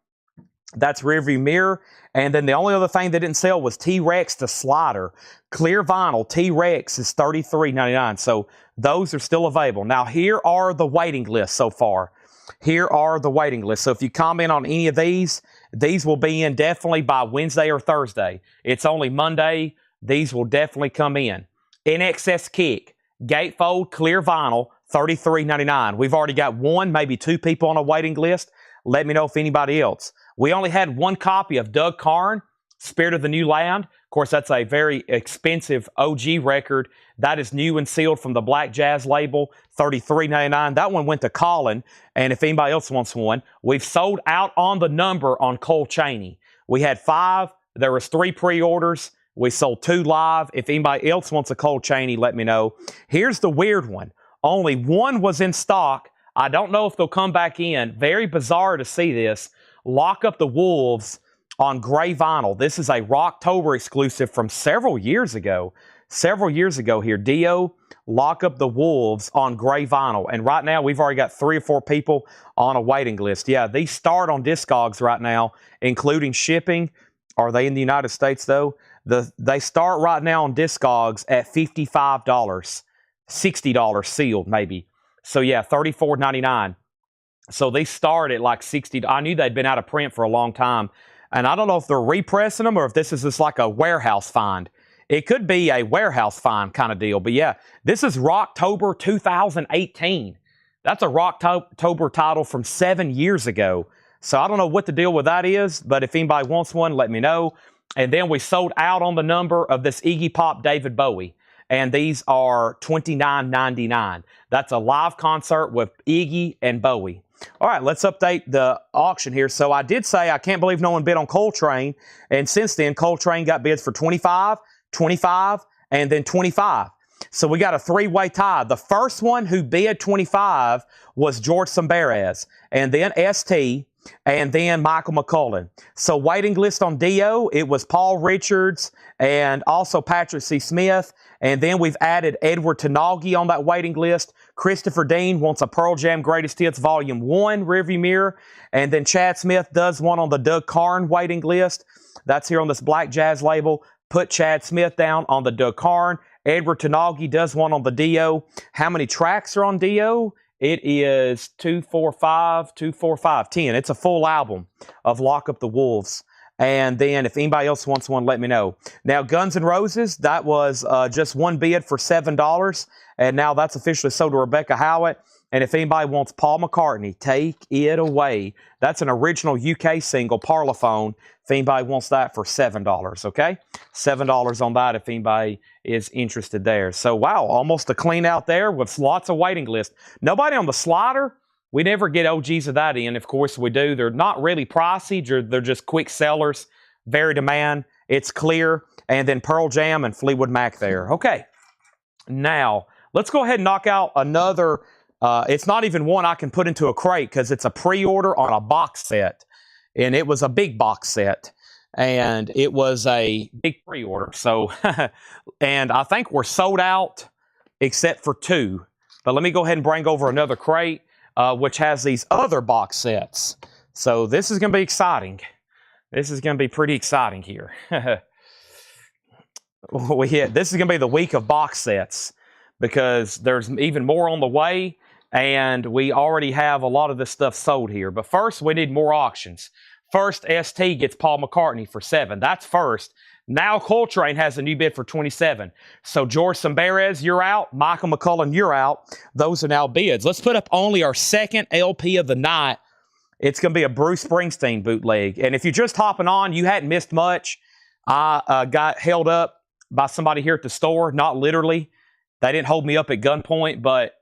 That's Rearview Mirror. And then the only other thing they didn't sell was T-Rex the Slider. Clear vinyl, T-Rex is $33.99. So those are still available. Now, here are the waiting lists so far. Here are the waiting lists. So if you comment on any of these will be in definitely by Wednesday or Thursday. It's only Monday. These will definitely come in. NXS Kick, Gatefold, Clear Vinyl, $33.99. We've already got one, maybe two people on a waiting list. Let me know if anybody else. We only had one copy of Doug Karn, Spirit of the New Land. Of course, that's a very expensive OG record. That is new and sealed from the Black Jazz label, $33.99. That one went to Colin, and if anybody else wants one, we've sold out on the number on Cole Chaney. We had 5. There was 3 pre-orders. We sold 2 live. If anybody else wants a Cole Chaney, let me know. Here's the weird one. Only one was in stock. I don't know if they'll come back in. Very bizarre to see this. Lock Up the Wolves on gray vinyl. This is a Rocktober exclusive from several years ago. Here. Dio, Lock Up the Wolves on gray vinyl. And right now, we've already got 3 or 4 people on a waiting list. Yeah, these start on Discogs right now, including shipping. Are they in the United States, though? They start right now on Discogs at $55. $60 sealed, maybe. So, yeah, $34.99. So they start at like $60. I knew they'd been out of print for a long time. And I don't know if they're repressing them or if this is just like a warehouse find. It could be a warehouse find kind of deal. But yeah, this is Rocktober 2018. That's a Rocktober title from 7 years ago. So I don't know what the deal with that is, but if anybody wants one, let me know. And then we sold out on the number of this Iggy Pop David Bowie. And these are $29.99. That's a live concert with Iggy and Bowie. All right, let's update the auction here. So I did say I can't believe no one bid on Coltrane. And since then, Coltrane got bids for 25, 25, and then 25. So we got a 3-way tie. The first one who bid 25 was George Sambares, and then ST, and then Michael McCullen. So waiting list on Dio, it was Paul Richards and also Patrick C. Smith. And then we've added Edward Tanagi on that waiting list. Christopher Dean wants a Pearl Jam Greatest Hits Volume 1 rearview mirror. And then Chad Smith does one on the Doug Karn waiting list. That's here on this Black Jazz label. Put Chad Smith down on the Doug Karn. Edward Tanagi does one on the Dio. How many tracks are on Dio? It is 245, 245, 10. It's a full album of Lock Up the Wolves. And then if anybody else wants one, let me know. Now, Guns N' Roses, that was just one bid for $7. And now that's officially sold to Rebecca Howitt. And if anybody wants Paul McCartney, Take It Away. That's an original UK single, Parlophone. If anybody wants that for $7, okay? $7 on that if anybody is interested there. So, wow, almost a clean out there with lots of waiting lists. Nobody on the slider. We never get OGs of that in. Of course, we do. They're not really pricey. They're just quick sellers. Very demand. It's clear. And then Pearl Jam and Fleetwood Mac there. Okay. Now, let's go ahead and knock out another. It's not even one I can put into a crate because it's a pre-order on a box set. And it was a big box set. And it was a big pre-order. So, and I think we're sold out except for 2. But let me go ahead and bring over another crate. Which has these other box sets. So this is going to be exciting. This is going to be pretty exciting here. This is going to be the week of box sets because there's even more on the way, and we already have a lot of this stuff sold here. But first, we need more auctions. First, ST gets Paul McCartney for $7. That's first. Now Coltrane has a new bid for $27. So George Samberez, you're out. Michael McCullen, you're out. Those are now bids. Let's put up only our second LP of the night. It's going to be a Bruce Springsteen bootleg. And if you're just hopping on, you hadn't missed much. I got held up by somebody here at the store. Not literally. They didn't hold me up at gunpoint, but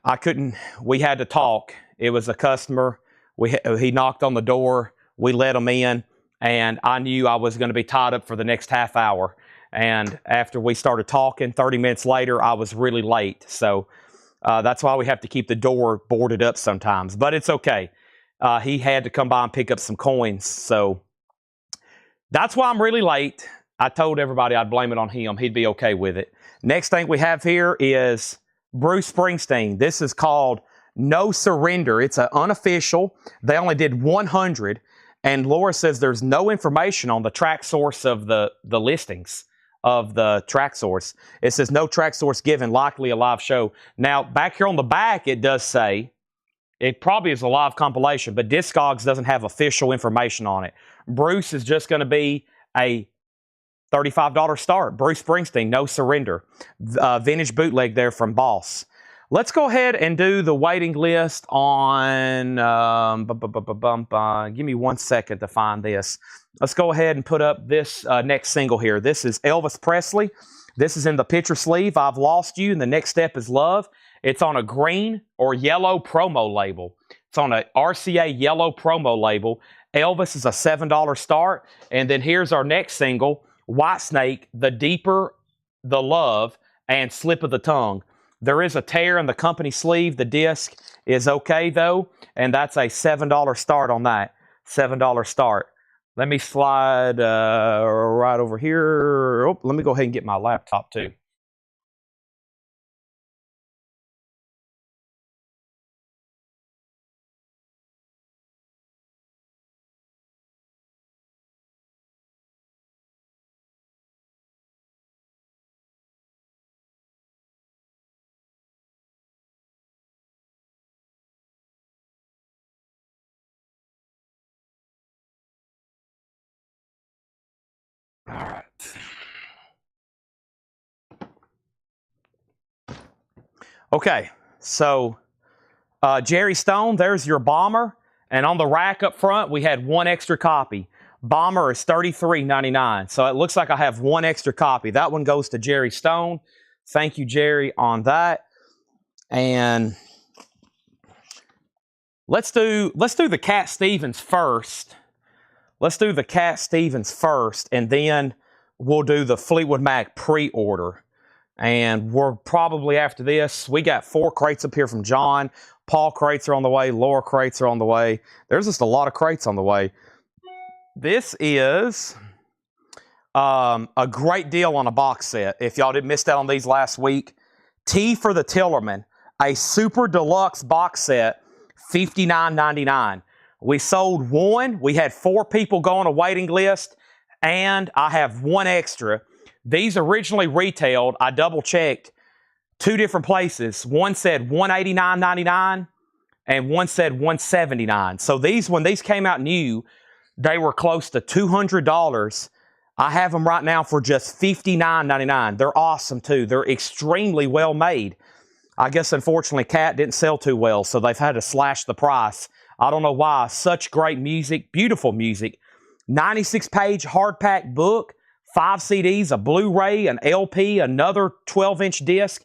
I couldn't. We had to talk. It was a customer. He knocked on the door. We let him in. And I knew I was going to be tied up for the next half hour. And after we started talking, 30 minutes later, I was really late. So that's why we have to keep the door boarded up sometimes. But it's okay. He had to come by and pick up some coins. So that's why I'm really late. I told everybody I'd blame it on him. He'd be okay with it. Next thing we have here is Bruce Springsteen. This is called No Surrender. It's an unofficial. They only did 100. And Laura says there's no information on the track source of the listings of the track source. It says no track source given, likely a live show. Now, back here on the back, it does say it probably is a live compilation, but Discogs doesn't have official information on it. Bruce is just going to be a $35 start. Bruce Springsteen, No Surrender. Vintage bootleg there from Boss. Let's go ahead and do the waiting list on, give me 1 second to find this. Let's go ahead and put up this next single here. This is Elvis Presley. This is in the picture sleeve, I've Lost You, and the next step is Love. It's on a green or yellow promo label. It's on a RCA yellow promo label. Elvis is a $7 start. And then here's our next single, Whitesnake, The Deeper the Love, and Slip of the Tongue. There is a tear in the company sleeve. The disc is okay, though, and that's a $7 start on that. $7 start. Let me slide right over here. Oh, let me go ahead and get my laptop, too. All right. Okay, so Jerry Stone, there's your Bomber. And on the rack up front, we had one extra copy. Bomber is $33.99. So it looks like I have one extra copy. That one goes to Jerry Stone. Thank you, Jerry, on that. And let's do the Cat Stevens first. Let's do the Cat Stevens first, and then we'll do the Fleetwood Mac pre-order. And we're probably after this. We got 4 crates up here from John. Paul crates are on the way. Laura crates are on the way. There's just a lot of crates on the way. This is a great deal on a box set. If y'all didn't miss out on these last week, T for the Tillerman, a super deluxe box set, $59.99. We sold one. We had 4 people go on a waiting list, and I have one extra. These originally retailed, I double-checked, two different places. One said $189.99 and one said $179. So when these came out new, they were close to $200. I have them right now for just $59.99. They're awesome too. They're extremely well made. I guess unfortunately Cat didn't sell too well, so they've had to slash the price. I don't know why. Such great music, beautiful music. 96-page hardback book, 5 CDs, a Blu-ray, an LP, another 12-inch disc.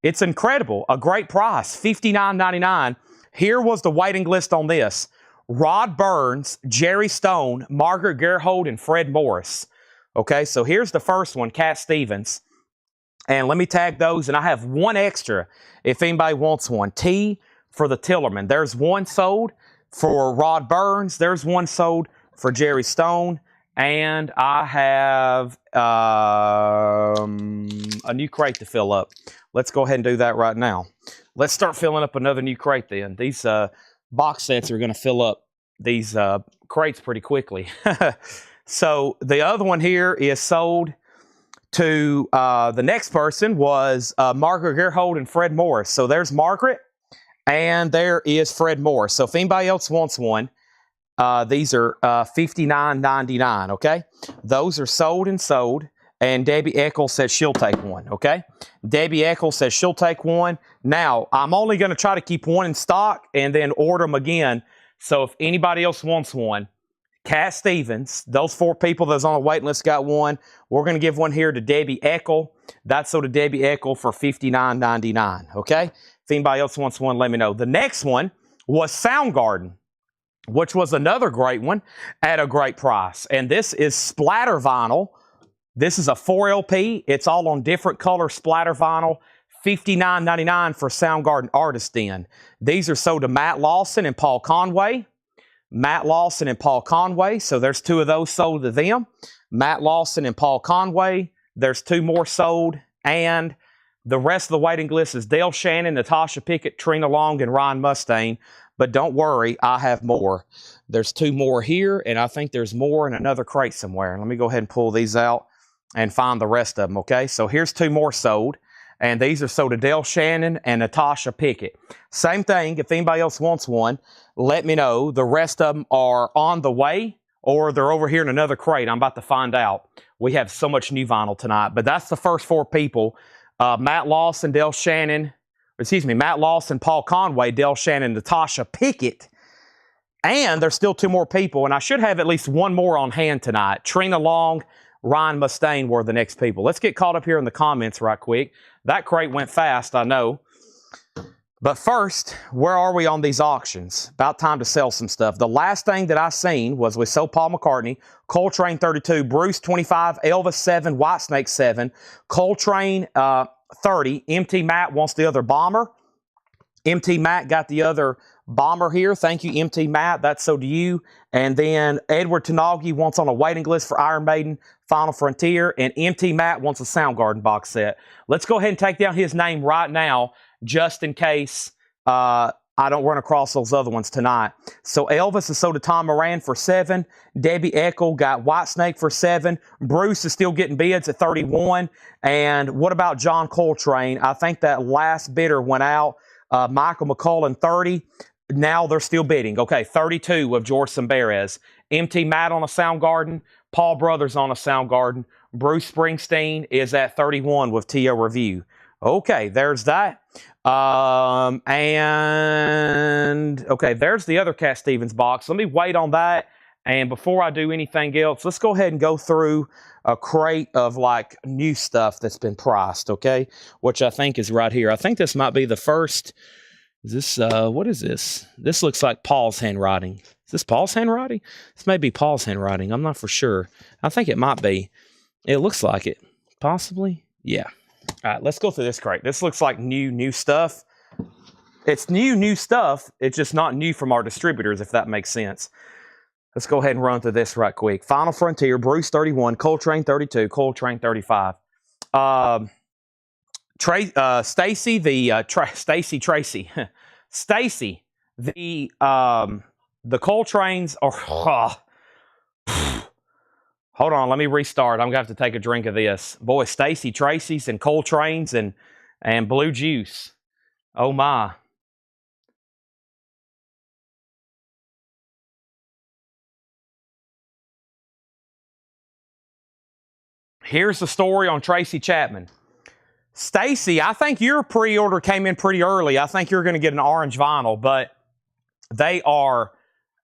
It's incredible. A great price, $59.99. Here was the waiting list on this. Rod Burns, Jerry Stone, Margaret Gerhold, and Fred Morris. Okay, so here's the first one, Cat Stevens. And let me tag those, and I have one extra if anybody wants one. T for the Tillerman. There's one sold for Rod Burns. There's one sold for Jerry Stone. And I have a new crate to fill up. Let's go ahead and do that right now. Let's start filling up another new crate then. These box sets are going to fill up these crates pretty quickly. So the other one here is sold to the next person was Margaret Gerhold and Fred Morris. So there's Margaret and there is Fred Morris. So if anybody else wants one, these are $59.99, okay? Those are sold and sold. And Debbie Eccles says she'll take one, okay? Debbie Eccles says she'll take one. Now, I'm only going to try to keep one in stock and then order them again. So if anybody else wants one, Cat Stevens, those 4 people that's on the waiting list got one. We're going to give one here to Debbie Eccles. That's sold to Debbie Eccles for $59.99, okay? If anybody else wants one, let me know. The next one was Soundgarden, which was another great one at a great price. And this is splatter vinyl. This is a 4 LP. It's all on different color splatter vinyl. $59.99 for Soundgarden Artist Den. These are sold to Matt Lawson and Paul Conway. Matt Lawson and Paul Conway. So there's 2 of those sold to them. Matt Lawson and Paul Conway. There's 2 more sold. And the rest of the waiting list is Dale Shannon, Natasha Pickett, Trina Long, and Ryan Mustaine. But don't worry, I have more. There's 2 more here, and I think there's more in another crate somewhere. Let me go ahead and pull these out and find the rest of them, okay? So here's 2 more sold, and these are sold to Dale Shannon and Natasha Pickett. Same thing, if anybody else wants one, let me know. The rest of them are on the way, or they're over here in another crate. I'm about to find out. We have so much new vinyl tonight, but that's the first 4 people. Matt Lawson, Dale Shannon, Matt Lawson, Paul Conway, Dale Shannon, Natasha Pickett. And there's still 2 more people, and I should have at least 1 more on hand tonight. Trina Long, Ryan Mustaine were the next people. Let's get caught up here in the comments right quick. That crate went fast, I know. But first, where are we on these auctions? About time to sell some stuff. The last thing that I seen was we sold Paul McCartney, Coltrane 32, Bruce 25, Elvis 7, Whitesnake 7, Coltrane 30. MT Matt wants the other bomber. MT Matt got the other bomber here. Thank you, MT Matt. That's so to you. And then Edward Tanagi wants on a waiting list for Iron Maiden, Final Frontier. And MT Matt wants a Soundgarden box set. Let's go ahead and take down his name right now, just in case I don't run across those other ones tonight. So Elvis is sold to Tom Moran for 7. Debbie Eccles got Whitesnake for 7. Bruce is still getting bids at 31. And what about John Coltrane? I think that last bidder went out. Michael McCullen 30. Now they're still bidding. Okay, 32 of George Samberez. MT Matt on a Soundgarden. Paul Brothers on a Soundgarden. Bruce Springsteen is at 31 with TO Review. Okay, there's that. And okay, there's the other Cat Stevens box. Let me wait on that. And before I do anything else, let's go ahead and go through a crate of like new stuff that's been priced, okay? Which I think is right here. I think this might be the first. Is this, what is this? This looks like Paul's handwriting. Is this Paul's handwriting? This may be Paul's handwriting. I'm not for sure. I think it might be. It looks like it. Possibly? Yeah. All right, let's go through this crate. This looks like new stuff. It's new stuff. It's just not new from our distributors, if that makes sense. Let's go ahead and run through this right quick. Final Frontier, Bruce 31, Coltrane 32, Coltrane 35. Stacy, the Coltranes are. Hold on, let me restart. I'm gonna have to take a drink of this. Boy, Tracy's and Coltrane's and And Blue Juice. Oh my. Here's the story on Tracy Chapman. Stacy, I think your pre-order came in pretty early. I think you're going to get an orange vinyl, but they are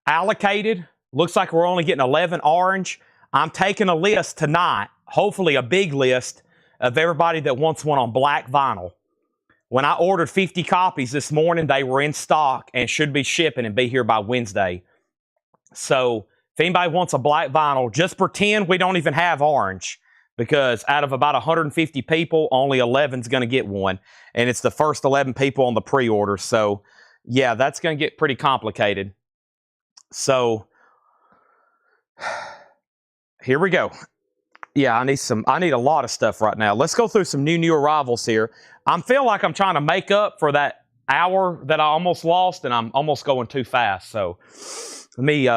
allocated. Looks like we're only getting 11 orange. I'm taking a list tonight, hopefully a big list of everybody that wants one on black vinyl. When I ordered 50 copies this morning, they were in stock and should be shipping and be here by Wednesday. So if anybody wants a black vinyl, just pretend we don't even have orange, because out of about 150 people, only 11 is going to get one. And it's the first 11 people on the pre-order. So yeah, that's going to get pretty complicated. So here we go. Yeah, I need a lot of stuff right now. Let's go through some new arrivals here. I feel like I'm trying to make up for that hour that I almost lost, and I'm almost going too fast. So let me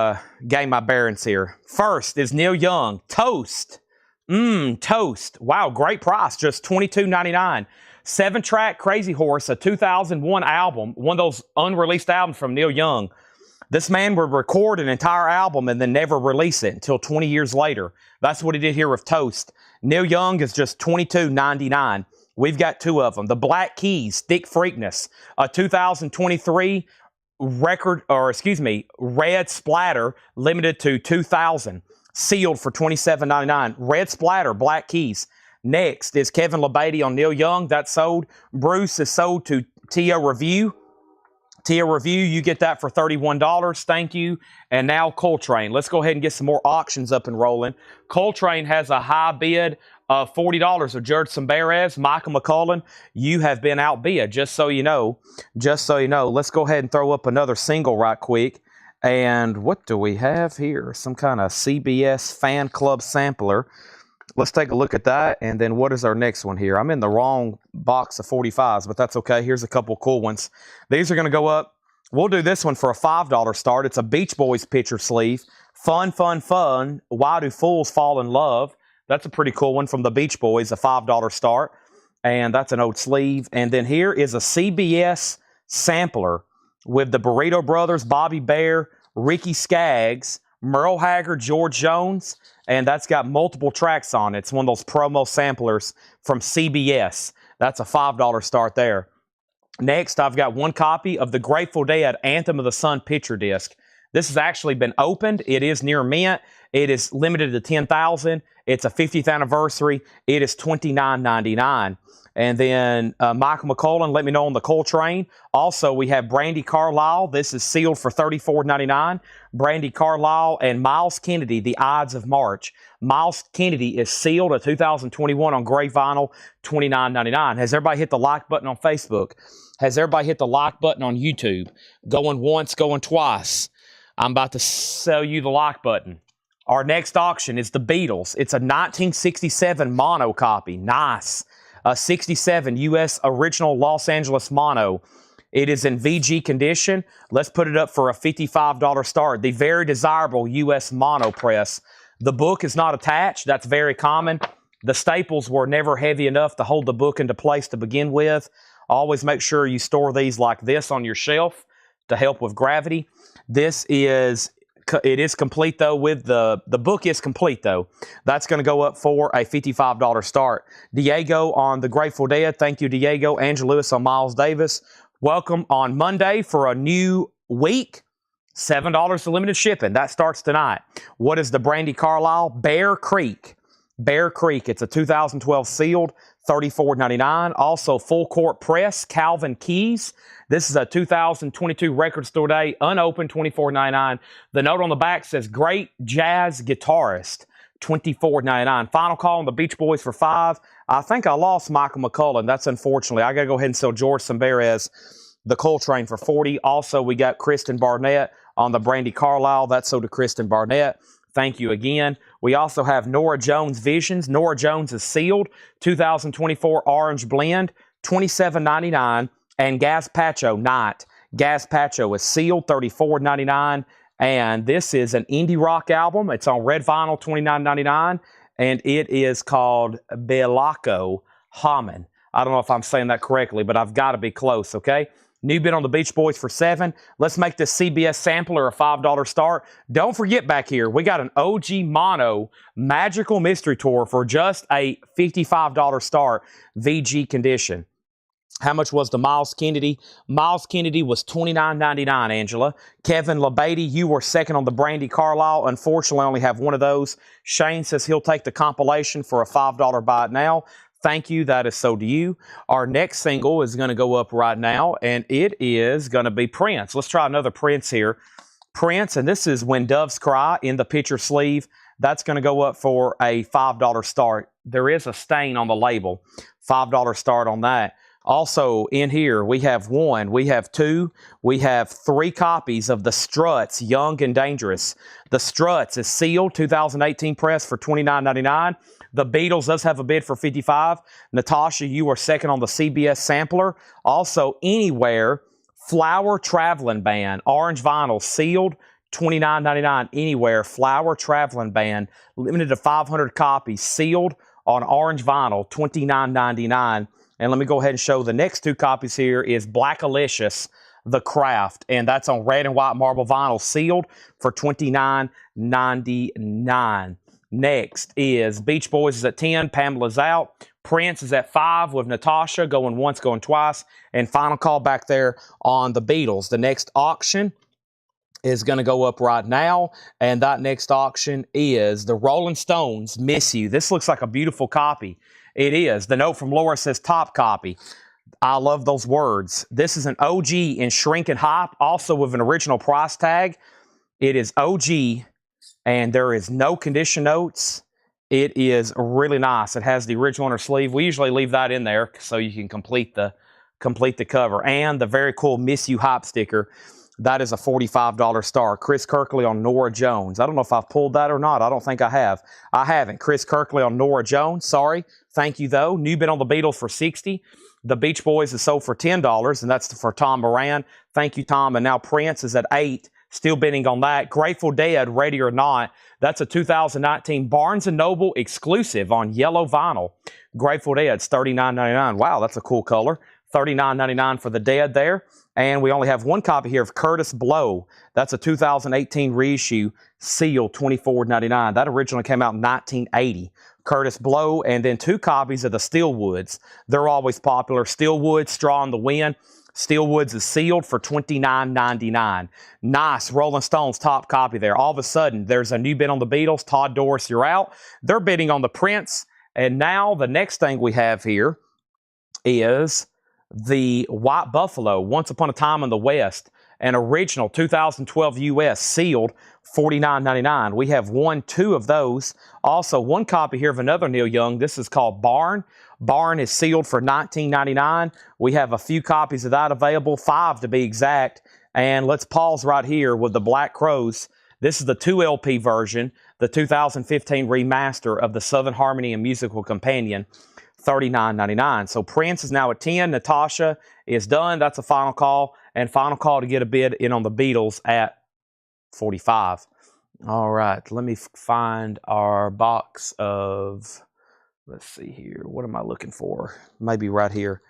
gain my bearings here. First is Neil Young, Toast. Toast. Wow, great price, just $22.99. 7-track Crazy Horse, a 2001 album, one of those unreleased albums from Neil Young. This man would record an entire album and then never release it until 20 years later. That's what he did here with Toast. Neil Young is just $22.99. We've got two of them. The Black Keys, Thick Freakness, a 2023 Red Splatter, limited to 2,000, sealed for $27.99. Red Splatter, Black Keys. Next is Kevin LeBady on Neil Young. That's sold. Bruce is sold to Tia Review. Tia Review, you get that for $31. Thank you. And now Coltrane. Let's go ahead and get some more auctions up and rolling. Coltrane has a high bid of $40 of George Samberez. Michael McCullen, you have been outbid, just so you know. Just so you know. Let's go ahead and throw up another single right quick. And what do we have here? Some kind of CBS fan club sampler. Let's take a look at that. And then what is our next one here? I'm in the wrong box of 45s, but that's okay. Here's a couple cool ones. These are going to go up. We'll do this one for a $5 start. It's a Beach Boys picture sleeve. Fun, fun, fun. Why do fools fall in love? That's a pretty cool one from the Beach Boys, a $5 start. And that's an old sleeve. And then here is a CBS sampler with the Burrito Brothers, Bobby Bare, Ricky Skaggs, Merle Haggard, George Jones, and that's got multiple tracks on it. It's one of those promo samplers from CBS. That's a $5 start there. Next, I've got one copy of the Grateful Dead Anthem of the Sun picture disc. This has actually been opened. It is near mint. It is limited to 10,000. It's a 50th anniversary. It is $29.99. And then Michael McCullen, let me know on the Coltrane. Also, we have Brandy Carlisle. This is sealed for $34.99. Brandy Carlisle and Miles Kennedy, The Ides of March. Miles Kennedy is sealed, a 2021 on gray vinyl, $29.99. Has everybody hit the like button on Facebook? Has everybody hit the like button on YouTube? Going once, going twice. I'm about to sell you the like button. Our next auction is the Beatles. It's a 1967 mono copy. Nice. A 67 U.S. original Los Angeles mono. It is in VG condition. Let's put it up for a $55 start. The very desirable U.S. mono press. The book is not attached. That's very common. The staples were never heavy enough to hold the book into place to begin with. Always make sure you store these like this on your shelf to help with gravity. It is complete, though, with the book is complete, though. That's going to go up for a $55 start. Diego on the Grateful Dead. Thank you, Diego. Angela Lewis on Miles Davis. Welcome on Monday for a new week. $7 to limited shipping. That starts tonight. What is the Brandy Carlisle? Bear Creek. Bear Creek. It's a 2012 sealed, $34.99. Also, Full Court Press, Calvin Keys. This is a 2022 Record Store Day, unopened, $24.99. The note on the back says, great jazz guitarist, $24.99. Final call on the Beach Boys for $5. I think I lost Michael McCullen. That's unfortunately. I got to go ahead and sell George Samberez, the Coltrane, for $40. Also, we got Kristen Barnett on the Brandy Carlisle. That's sold to Kristen Barnett. Thank you again. We also have Nora Jones Visions. Nora Jones is sealed, 2024 Orange Blend, $27.99. And Gazpacho Night. Gazpacho is sealed, $34.99. And this is an indie rock album. It's on red vinyl, $29.99. And it is called Belaco Haman. I don't know if I'm saying that correctly, but I've got to be close, okay? New bid on the Beach Boys for 7. Let's make this CBS sampler a $5 start. Don't forget back here, we got an OG Mono Magical Mystery Tour for just a $55 start, VG condition. How much was the Miles Kennedy? Miles Kennedy was $29.99, Angela. Kevin LeBady, you were second on the Brandy Carlisle. Unfortunately, I only have one of those. Shane says he'll take the compilation for a $5 buy it now. Thank you. That is so do you. Our next single is going to go up right now, and it is going to be Prince. Let's try another Prince here. Prince, and this is When Doves Cry in the picture sleeve. That's going to go up for a $5 start. There is a stain on the label. $5 start on that. Also, in here, we have 1, we have 2, we have 3 copies of the Struts, Young and Dangerous. The Struts is sealed, 2018 press for $29.99. The Beatles does have a bid for $55. Natasha, you are second on the CBS sampler. Also, Anywhere, Flower Traveling Band, orange vinyl, sealed, $29.99. Anywhere, Flower Traveling Band, limited to 500 copies, sealed on orange vinyl, $29.99. And let me go ahead and show the next 2 copies here is Black Alicious, The Craft, and that's on red and white marble vinyl, sealed for $29.99. Next is Beach Boys is at 10, Pamela's out. Prince is at 5 with Natasha, going once, going twice. And final call back there on the Beatles. The next auction is going to go up right now, and that next auction is the Rolling Stones, Miss You. This looks like a beautiful copy. It is. The note from Laura says top copy. I love those words. This is an OG in shrink and hype, also with an original price tag. It is OG, and there is no condition notes. It is really nice. It has the original inner sleeve. We usually leave that in there so you can complete the cover. And the very cool Miss You hype sticker. That is a $45 star. Chris Kirkley on Norah Jones. I don't know if I've pulled that or not. I don't think I have. I haven't. Chris Kirkley on Norah Jones. Sorry. Thank you, though. New bid on the Beatles for $60. The Beach Boys is sold for $10, and that's for Tom Moran. Thank you, Tom. And now Prince is at $8. Still bidding on that. Grateful Dead, Ready or Not. That's a 2019 Barnes & Noble exclusive on yellow vinyl. Grateful Dead's $39.99. Wow, that's a cool color. $39.99 for the Dead there. And we only have 1 copy here of Curtis Blow. That's a 2018 reissue, sealed, $24.99. That originally came out in 1980. Curtis Blow, and then 2 copies of the Steelwoods. They're always popular. Steelwoods, Straw in the Wind. Steelwoods is sealed for $29.99. Nice Rolling Stones top copy there. All of a sudden, there's a new bid on the Beatles. Todd Doris, you're out. They're bidding on the Prince. And now the next thing we have here is the White Buffalo, Once Upon a Time in the West, an original 2012 US, sealed, $49.99. We have 2 of those. Also, 1 copy here of another Neil Young. This is called Barn. Barn is sealed for $19.99. We have a few copies of that available, 5 to be exact. And let's pause right here with the Black Crowes. This is the 2 LP version, the 2015 remaster of the Southern Harmony and Musical Companion. $39.99. So Prince is now at 10. Natasha is done. That's a final call. And final call to get a bid in on the Beatles at 45. All right. Let me find our box of, let's see here. What am I looking for? Maybe right here.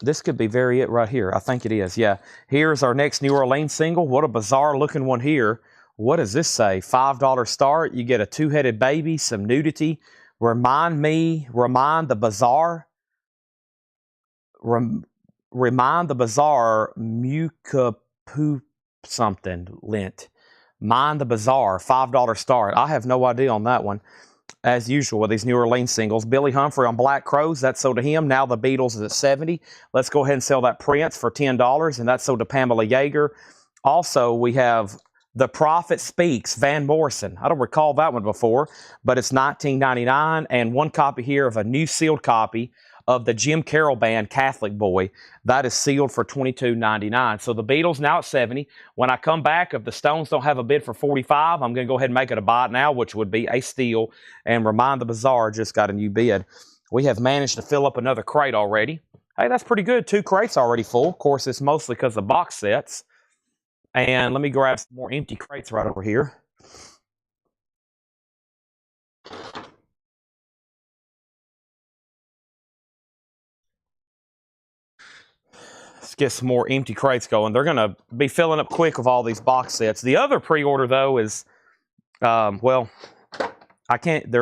This could be very it right here. I think it is. Yeah. Here's our next New Orleans single. What a bizarre looking one here. What does this say? $5 start. You get a 2-headed baby, some nudity. Remind the Bazaar, Mukapu something, lint. Mind the Bazaar, $5 start. I have no idea on that one. As usual with these New Orleans singles. Billy Humphrey on Black Crowes, that's sold to him. Now the Beatles is at $70. Let's go ahead and sell that Prince for $10, and that's sold to Pamela Yeager. Also, we have The Prophet Speaks, Van Morrison. I don't recall that one before, but it's $19.99, and 1 copy here of a new sealed copy of the Jim Carroll Band, Catholic Boy. That is sealed for $22.99. So the Beatles now at $70. When I come back, if the Stones don't have a bid for $45, I'm going to go ahead and make it a buy it now, which would be a steal. And Remind the Bazaar just got a new bid. We have managed to fill up another crate already. Hey, that's pretty good. 2 crates already full. Of course, it's mostly because of box sets. And let me grab some more empty crates right over here. Let's get some more empty crates going. They're going to be filling up quick with all these box sets. The other pre-order, though, is, well, I can't,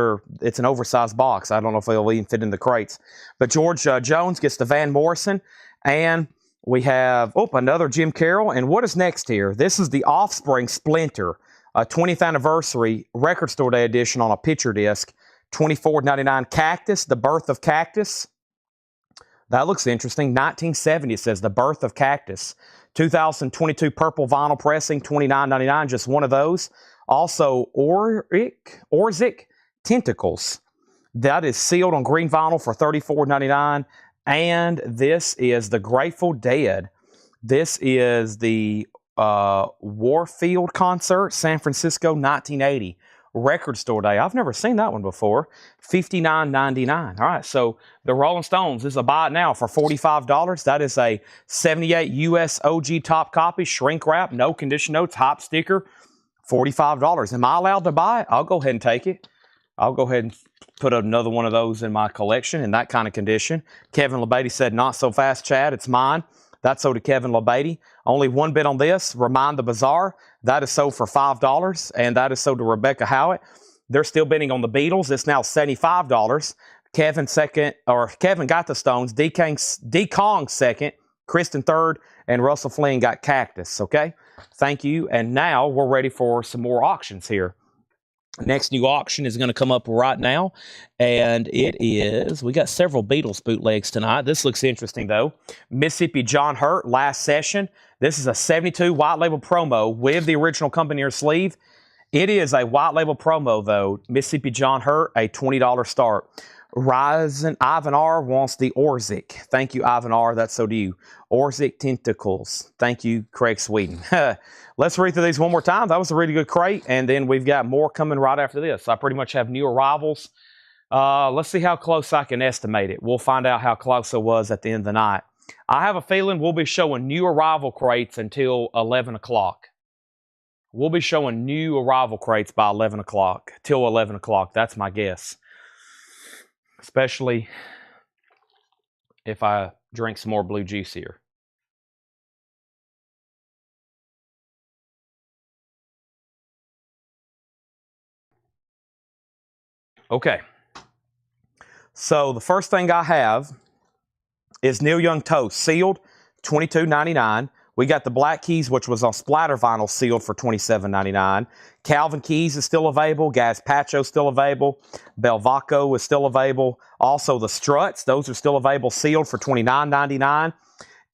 it's an oversized box. I don't know if they'll even fit in the crates. But George Jones gets the Van Morrison, and we have, another Jim Carroll. And what is next here? This is the Offspring Splinter, a 20th anniversary record store day edition on a picture disc. $24.99 Cactus, The Birth of Cactus. That looks interesting. 1970, it says The Birth of Cactus. 2022 purple vinyl pressing, $29.99, just one of those. Also, Orzik Tentacles. That is sealed on green vinyl for $34.99. And this is the Grateful Dead. This is the Warfield concert, San Francisco, 1980. Record store day. I've never seen that one before. $59.99. All right, so the Rolling Stones, this is a buy it now for $45. That is a 78 US OG top copy, shrink wrap, no condition notes, hop sticker, $45. Am I allowed to buy it? I'll go ahead and take it. I'll go ahead and put another one of those in my collection in that kind of condition. Kevin LeBeatty said, not so fast, Chad. It's mine. That's sold to Kevin LeBeatty. Only one bid on this. Remind the Bazaar. That is sold for $5, and that is sold to Rebecca Howitt. They're still bidding on the Beatles. It's now $75. Kevin got the Stones. D Kong second. Kristen third, and Russell Flynn got Cactus. Okay, thank you. And now we're ready for some more auctions here. Next new auction is going to come up right now, and it is, we got several Beatles bootlegs tonight. This looks interesting, though. Mississippi John Hurt, last session. This is a 72 white label promo with the original Company sleeve. It is a white label promo, though. Mississippi John Hurt, a $20 start. Ivan R. wants the Orzik. Thank you, Ivan R. That's so do you. Orzik Tentacles. Thank you, Craig Sweden. Let's read through these one more time. That was a really good crate, and then we've got more coming right after this. I pretty much have new arrivals. Let's see how close I can estimate it. We'll find out how close I was at the end of the night. I have a feeling we'll be showing new arrival crates until 11 o'clock. We'll be showing new arrival crates by 11 o'clock, till 11 o'clock. That's my guess. Especially if I drink some more blue juice here. Okay. So the first thing I have is Neil Young Toast, sealed, $22.99. We got the Black Keys, which was on splatter vinyl, sealed for $27.99. Calvin Keys is still available. Gazpacho still available. Belvaco is still available. Also the Struts, those are still available, sealed for $29.99.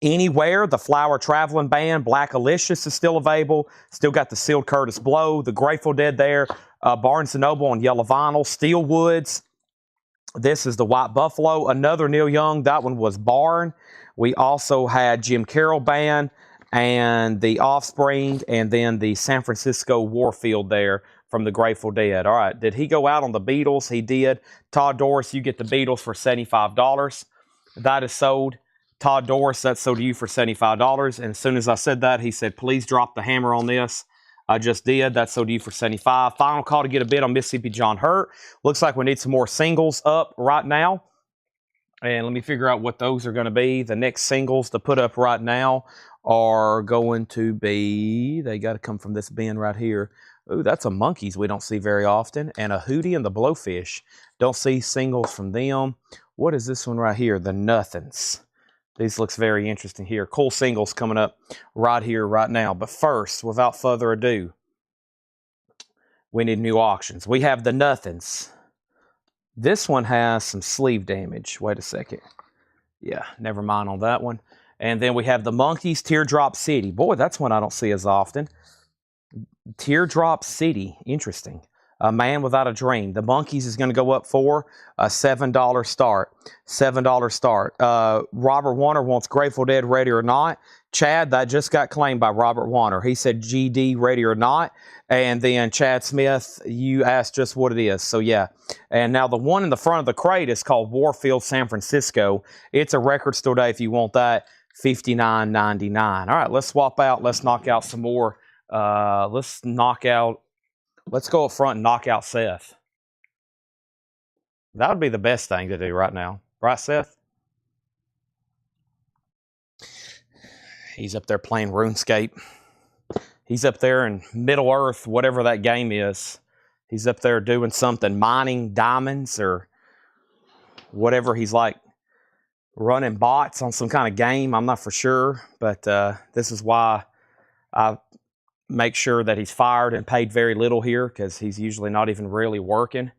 Anywhere, the Flower Traveling Band, Black Alicious is still available. Still got the sealed Curtis Blow, the Grateful Dead there. Barnes & Noble on yellow vinyl. Steel Woods. This is the White Buffalo. Another Neil Young. That one was Barn. We also had Jim Carroll Band and the Offspring, and then the San Francisco Warfield there from the Grateful Dead. All right, did he go out on the Beatles? He did. Todd Doris, you get the Beatles for $75. That is sold. Todd Doris, that's sold to you for $75. And as soon as I said that, he said, please drop the hammer on this. I just did. That's sold to you for $75. Final call to get a bid on Mississippi John Hurt. Looks like we need some more singles up right now. And let me figure out what those are going to be. The next singles to put up right now are going to be, they got to come from this bin right here. Ooh, that's a Monkeys we don't see very often. And a Hootie and the Blowfish. Don't see singles from them. What is this one right here? The Nothings. These looks very interesting here. Cool singles coming up right here, right now. But first, without further ado, we need new auctions. We have the Nothings. This one has some sleeve damage. Wait a second. Yeah, never mind on that one. And then we have the Monkeys, Teardrop City. Boy, that's one I don't see as often. Teardrop City. Interesting. A Man Without a Dream. The Monkeys is going to go up for a $7 start. $7 start. Robert Warner wants Grateful Dead, Ready or Not. Chad, that just got claimed by Robert Warner. He said GD, Ready or Not. And then Chad Smith, you asked just what it is. So, yeah. And now the one in the front of the crate is called Warfield, San Francisco. It's a record store day if you want that. $59.99. All right, let's swap out. Let's knock out some more. Let's go up front and knock out Seth. That would be the best thing to do right now. Right, Seth? He's up there playing RuneScape. He's up there in Middle Earth, whatever that game is. He's up there doing something, mining diamonds or whatever. He's like running bots on some kind of game. I'm not for sure, but this is why I make sure that he's fired and paid very little here, because he's usually not even really working.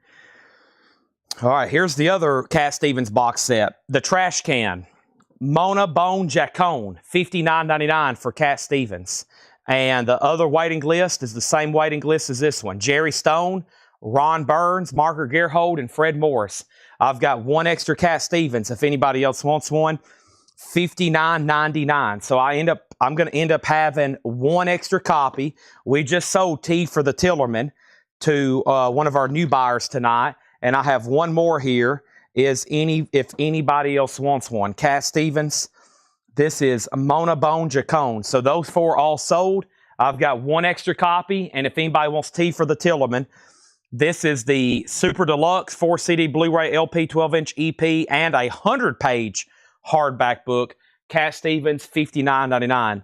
All right, here's the other Cat Stevens box set. The Trash Can. Mona Bone Jacone, $59.99 for Cat Stevens. And the other waiting list is the same waiting list as this one. Jerry Stone, Ron Burns, Margaret Gerhold, and Fred Morris. I've got one extra Cat Stevens if anybody else wants one. $59.99. So I'm going to end up having one extra copy. We just sold T for the Tillerman to one of our new buyers tonight, and I have one more here. If anybody else wants one. Cat Stevens. This is Mona Bone Jacone. So those four all sold. I've got one extra copy, and if anybody wants T for the Tillerman, this is the Super Deluxe 4 CD Blu-ray LP 12-inch EP and a 100-page hardback book. Cat Stevens, $59.99.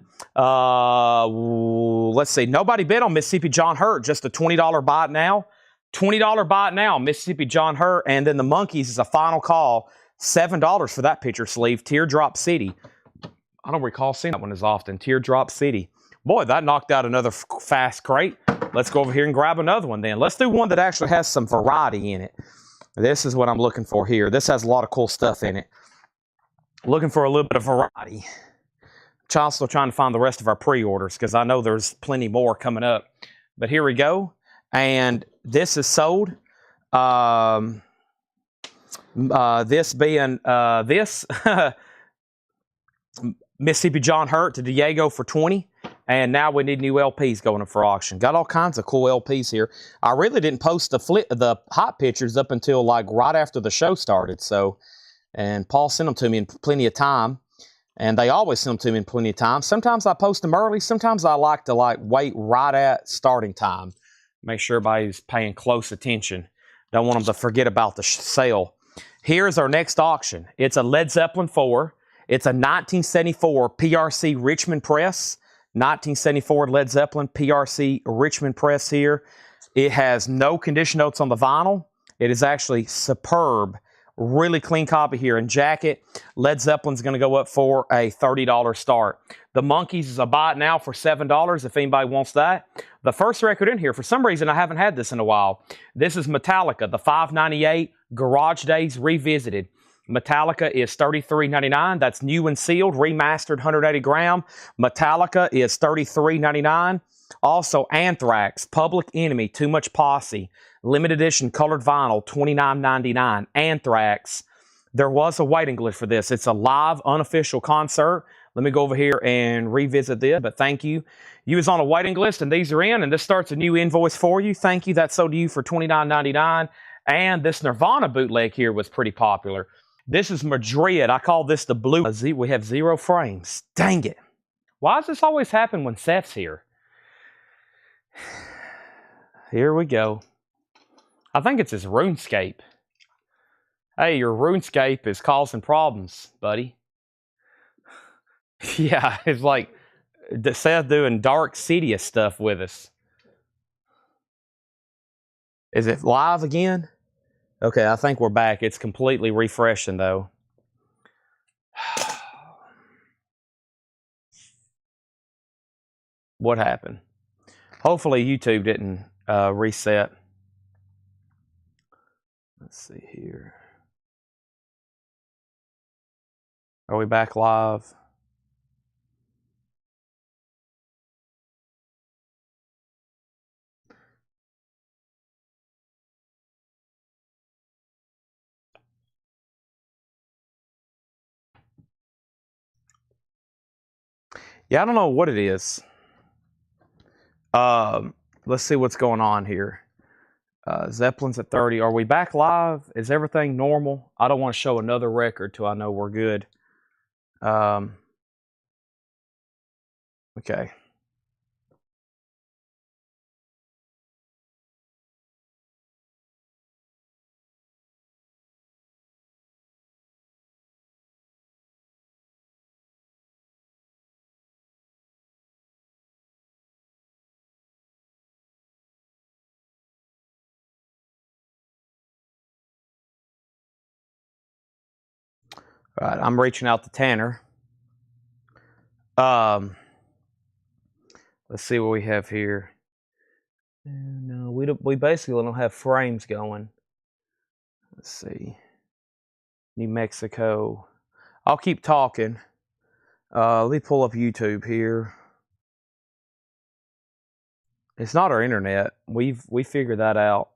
Let's see. Nobody bid on Mississippi John Hurt. Just a $20 buy it now. $20 buy it now. Mississippi John Hurt. And then the Monkees is a final call. $7 for that picture sleeve. Teardrop City. I don't recall seeing that one as often. Teardrop City. Boy, that knocked out another fast crate. Let's go over here and grab another one then. Let's do one that actually has some variety in it. This is what I'm looking for here. This has a lot of cool stuff in it. Looking for a little bit of variety. I'm still trying to find the rest of our pre-orders because I know there's plenty more coming up. But here we go. And this is sold. This being this Mississippi John Hurt to Diego for $20. And now we need new LPs going up for auction. Got all kinds of cool LPs here. I really didn't post the hot pictures up until like right after the show started. So, and Paul sent them to me in plenty of time. And they always send them to me in plenty of time. Sometimes I post them early. Sometimes I like to wait right at starting time. Make sure everybody's paying close attention. Don't want them to forget about the sale. Here's our next auction. It's a Led Zeppelin 4. It's a 1974 PRC Richmond press. 1974 Led Zeppelin PRC Richmond press here. It has no condition notes on the vinyl. It is actually superb. Really clean copy here. And jacket, Led Zeppelin's going to go up for a $30 start. The Monkees is a buy it now for $7 if anybody wants that. The first record in here, for some reason I haven't had this in a while. This is Metallica, the 598 Garage Days Revisited. Metallica is $33.99. That's new and sealed, remastered 180 gram. Metallica is $33.99. Also, Anthrax, Public Enemy, Too Much Posse, limited edition colored vinyl, $29.99. Anthrax. There was a waiting list for this. It's a live, unofficial concert. Let me go over here and revisit this, but thank you. You was on a waiting list, and these are in, and this starts a new invoice for you. Thank you. That's sold to you for $29.99. And this Nirvana bootleg here was pretty popular. This is Madrid. I call this the blue. We have 0 frames. Dang it. Why does this always happen when Seth's here? Here we go. I think it's his RuneScape. Hey, your RuneScape is causing problems, buddy. Yeah, it's like Seth doing Dark Sidious stuff with us. Is it live again? Okay, I think we're back. It's completely refreshing, though. What happened? Hopefully YouTube didn't reset. Let's see here. Are we back live? Yeah, I don't know what it is. Let's see what's going on here. Zeppelin's at 30. Are we back live? Is everything normal? I don't want to show another record till I know we're good. Okay. All right, I'm reaching out to Tanner. Let's see what we have here. No, we basically don't have frames going. Let's see. New Mexico. I'll keep talking. Let me pull up YouTube here. It's not our internet. We figured that out.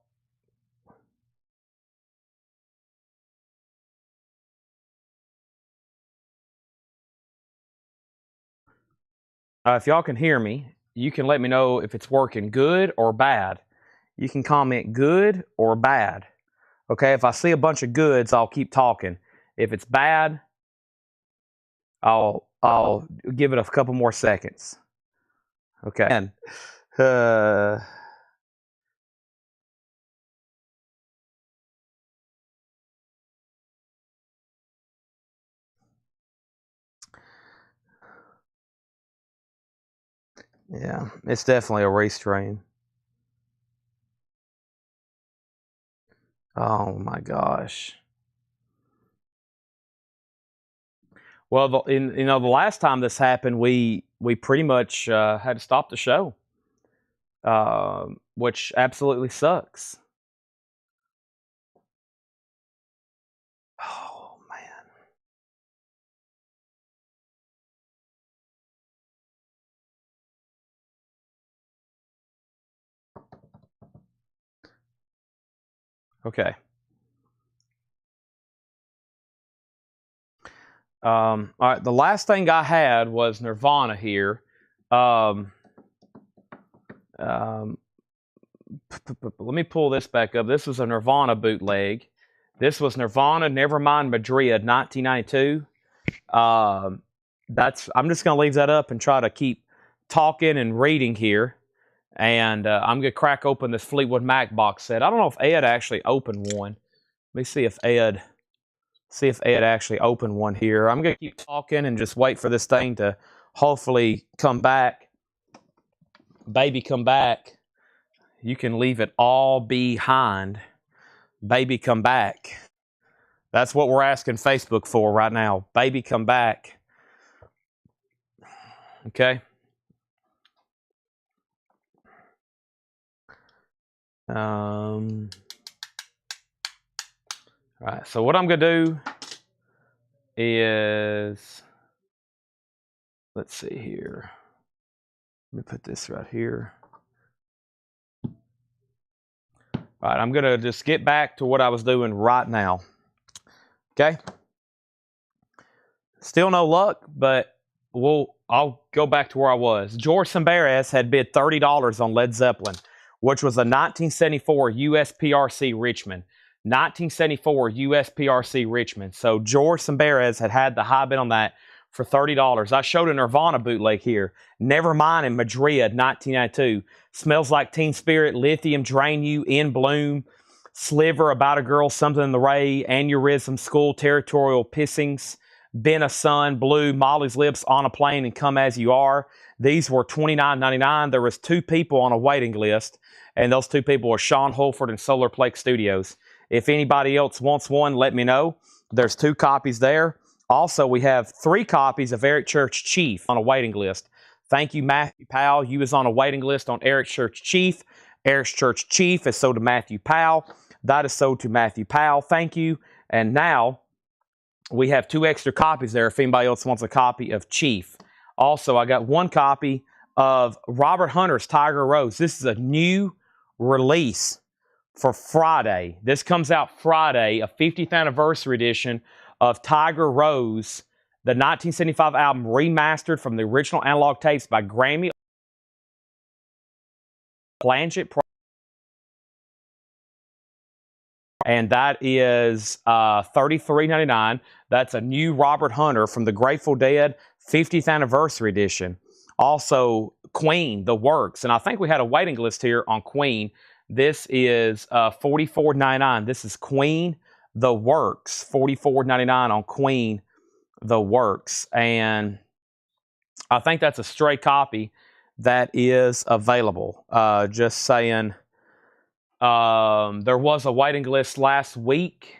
If y'all can hear me, you can let me know if it's working good or bad. You can comment good or bad. Okay, if I see a bunch of goods, I'll keep talking. If it's bad, I'll give it a couple more seconds. Okay. And, yeah, it's definitely a race train. Oh my gosh. Well, the last time this happened, we pretty much had to stop the show, which absolutely sucks. Oh man. Okay. All right. The last thing I had was Nirvana here. Let me pull this back up. This was a Nirvana bootleg. This was Nirvana Nevermind Madrid 1992. I'm just going to leave that up and try to keep talking and reading here. And I'm going to crack open this Fleetwood Mac box set. I don't know if Ed actually opened one. Let me see if Ed actually opened one here. I'm going to keep talking and just wait for this thing to hopefully come back. Baby, come back. You can leave it all behind. Baby, come back. That's what we're asking Facebook for right now. Baby, come back. Okay. All right. So what I'm going to do is, let's see here. Let me put this right here. All right, I'm going to just get back to what I was doing right now. Okay? Still no luck, but I'll go back to where I was. George Sambares had bid $30 on Led Zeppelin, which was a 1974 USPRC Richmond. 1974 USPRC Richmond. So George Sambares had the high bid on that for $30. I showed a Nirvana bootleg here. Nevermind in Madrid, 1992. Smells Like Teen Spirit, Lithium, Drain You, In Bloom, Sliver, About a Girl, Something in the Ray, Aneurysm, School, Territorial, Pissings, Been a Sun, Blue, Molly's Lips, On a Plane, and Come As You Are. These were $29.99. There was 2 people on a waiting list, and those 2 people were Sean Holford and Solar Plate Studios. If anybody else wants one, let me know. There's 2 copies there. Also, we have 3 copies of Eric Church Chief on a waiting list. Thank you, Matthew Powell. You was on a waiting list on Eric Church Chief. Eric Church Chief is sold to Matthew Powell. That is sold to Matthew Powell. Thank you. And now we have 2 extra copies there if anybody else wants a copy of Chief. Also, I got 1 copy of Robert Hunter's Tiger Rose. This is a new release for Friday. This comes out Friday, a 50th anniversary edition of Tiger Rose, the 1975 album remastered from the original analog tapes by Grammy Blanchett. And that is $33.99. That's a new Robert Hunter from the Grateful Dead 50th anniversary edition. Also, Queen, The Works. And I think we had a waiting list here on Queen. This is $44.99. This is Queen, The Works. $44.99 on Queen, The Works. And I think that's a stray copy that is available. Just saying. There was a waiting list last week.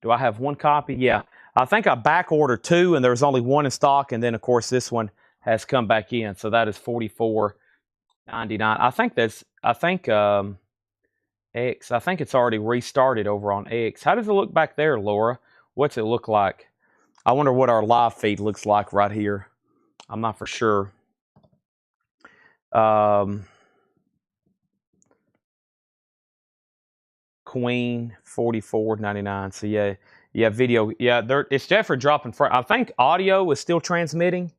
Do I have 1 copy? Yeah. I think I back ordered 2, and there was only 1 in stock, and then of course this one has come back in, so that is $44.99. X. I think it's already restarted over on X. How does it look back there, Laura? What's it look like? I wonder what our live feed looks like right here. I'm not for sure. Queen $44.99. So yeah, video. Yeah, it's definitely dropping. I think audio is still transmitting,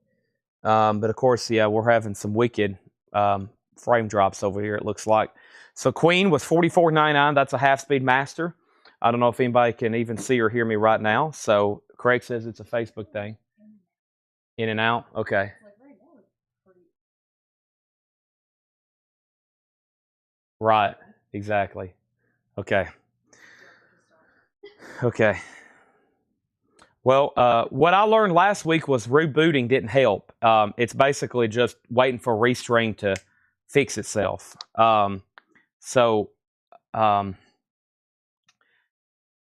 but of course, yeah, we're having some wicked frame drops over here. It looks like. So Queen was $44.99. That's a half-speed master. I don't know if anybody can even see or hear me right now. So Craig says it's a Facebook thing. In and out. Okay. Right. Exactly. Okay. Okay. Well, what I learned last week was rebooting didn't help. It's basically just waiting for Restream to fix itself.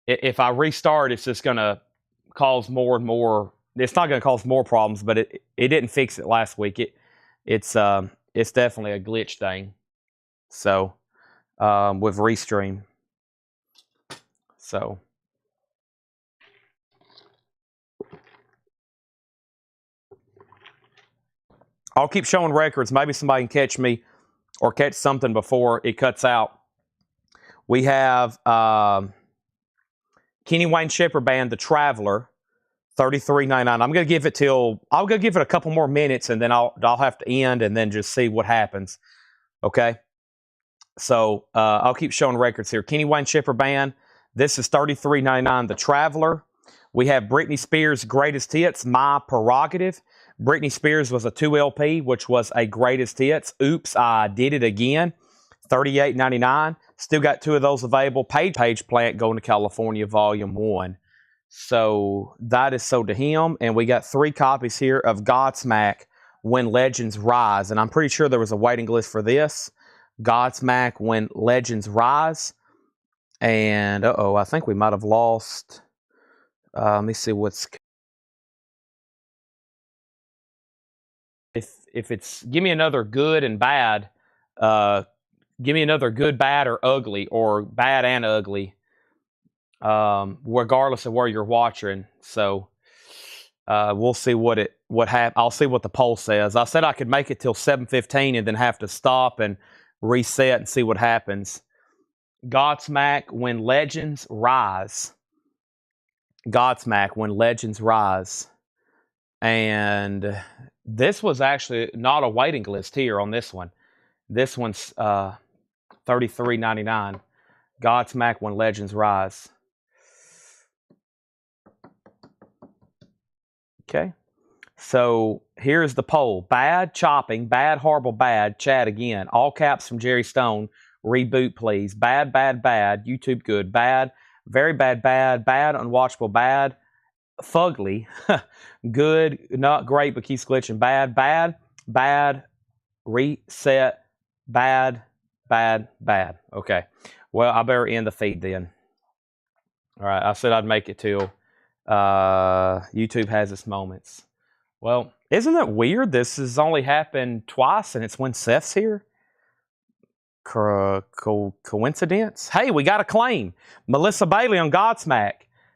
If I restart, it's just going to cause more and more. It's not going to cause more problems, but it didn't fix it last week. It's definitely a glitch thing. So with Restream. So I'll keep showing records. Maybe somebody can catch me or catch something before it cuts out. We have Kenny Wayne Shepherd Band, The Traveler, $33.99. I'm gonna give it a couple more minutes, and then I'll have to end and then just see what happens. Okay. So I'll keep showing records here. Kenny Wayne Shepherd Band. This is $33.99. The Traveler. We have Britney Spears' Greatest Hits, My Prerogative. Britney Spears was a 2 LP, which was a Greatest Hits. Oops, I Did It Again. $38.99. Still got 2 of those available. Page Plant Going to California, Volume 1. So that is sold to him. And we got 3 copies here of Godsmack, When Legends Rise. And I'm pretty sure there was a waiting list for this. Godsmack, When Legends Rise. And, I think we might have lost. Let me see what's... If it's... Give me another good and bad. Give me another good, bad, or ugly, or bad and ugly, regardless of where you're watching. So we'll see what happens. I'll see what the poll says. I said I could make it till 7:15 and then have to stop and reset and see what happens. Godsmack, When Legends Rise. Godsmack, When Legends Rise. And this was actually not a waiting list here on this one. This one's $33.99. Godsmack, When Legends Rise. Okay. So here's the poll. Bad, chopping, bad, horrible, bad, chat again. All caps from Jerry Stone. Reboot, please. Bad, bad, bad. YouTube good. Bad, very bad, bad, bad, unwatchable, bad, fugly, good, not great, but keeps glitching. Bad, bad, bad, reset, bad, bad, bad. Okay. Well, I better end the feed then. All right. I said I'd make it till YouTube has its moments. Well, isn't it weird? This has only happened twice, and it's when Seth's here. Coincidence? Hey, we got a claim. Melissa Bailey on Godsmack.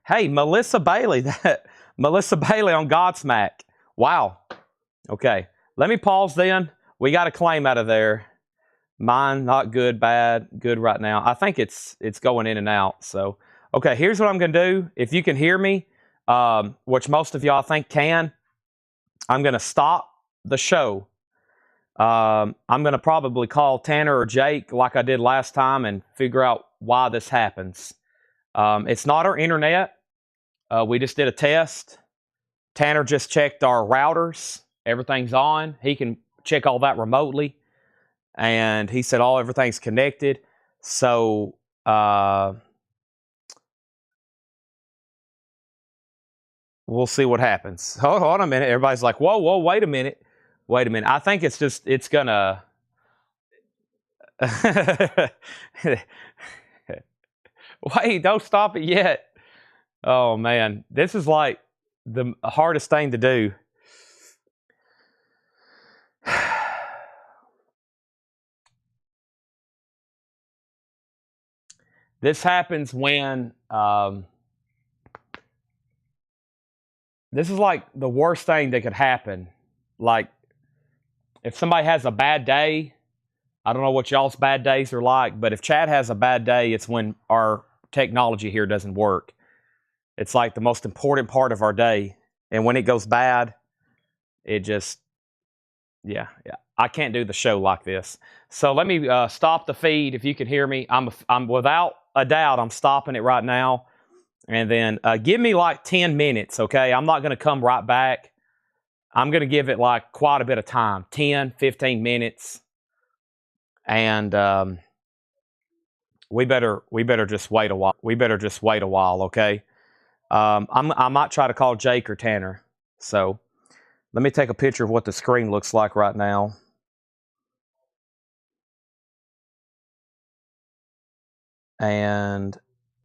Hey, Melissa Bailey. Melissa Bailey on Godsmack. Wow. Okay. Let me pause then. We got a claim out of there. Mine, not good, bad, good right now. I think it's going in and out. So, okay, here's what I'm going to do. If you can hear me, which most of y'all I think can, I'm going to stop the show. I'm going to probably call Tanner or Jake like I did last time and figure out why this happens. It's not our internet. We just did a test. Tanner just checked our routers. Everything's on. He can check all that remotely. And he said everything's connected. So we'll see what happens. Hold on a minute. Everybody's like, whoa, wait a minute. Wait a minute. I think it's gonna... Wait, don't stop it yet. Oh, man. This is like the hardest thing to do. This happens when this is like the worst thing that could happen. Like if somebody has a bad day, I don't know what y'all's bad days are like, but if Chad has a bad day, it's when our technology here doesn't work. It's like the most important part of our day. And when it goes bad, it just, yeah. I can't do the show like this. So let me stop the feed if you can hear me. I'm without a doubt, I'm stopping it right now. And then give me like 10 minutes, okay? I'm not going to come right back. I'm going to give it like quite a bit of time, 10, 15 minutes. And we better just wait a while. Okay? I might try to call Jake or Tanner. So let me take a picture of what the screen looks like right now. And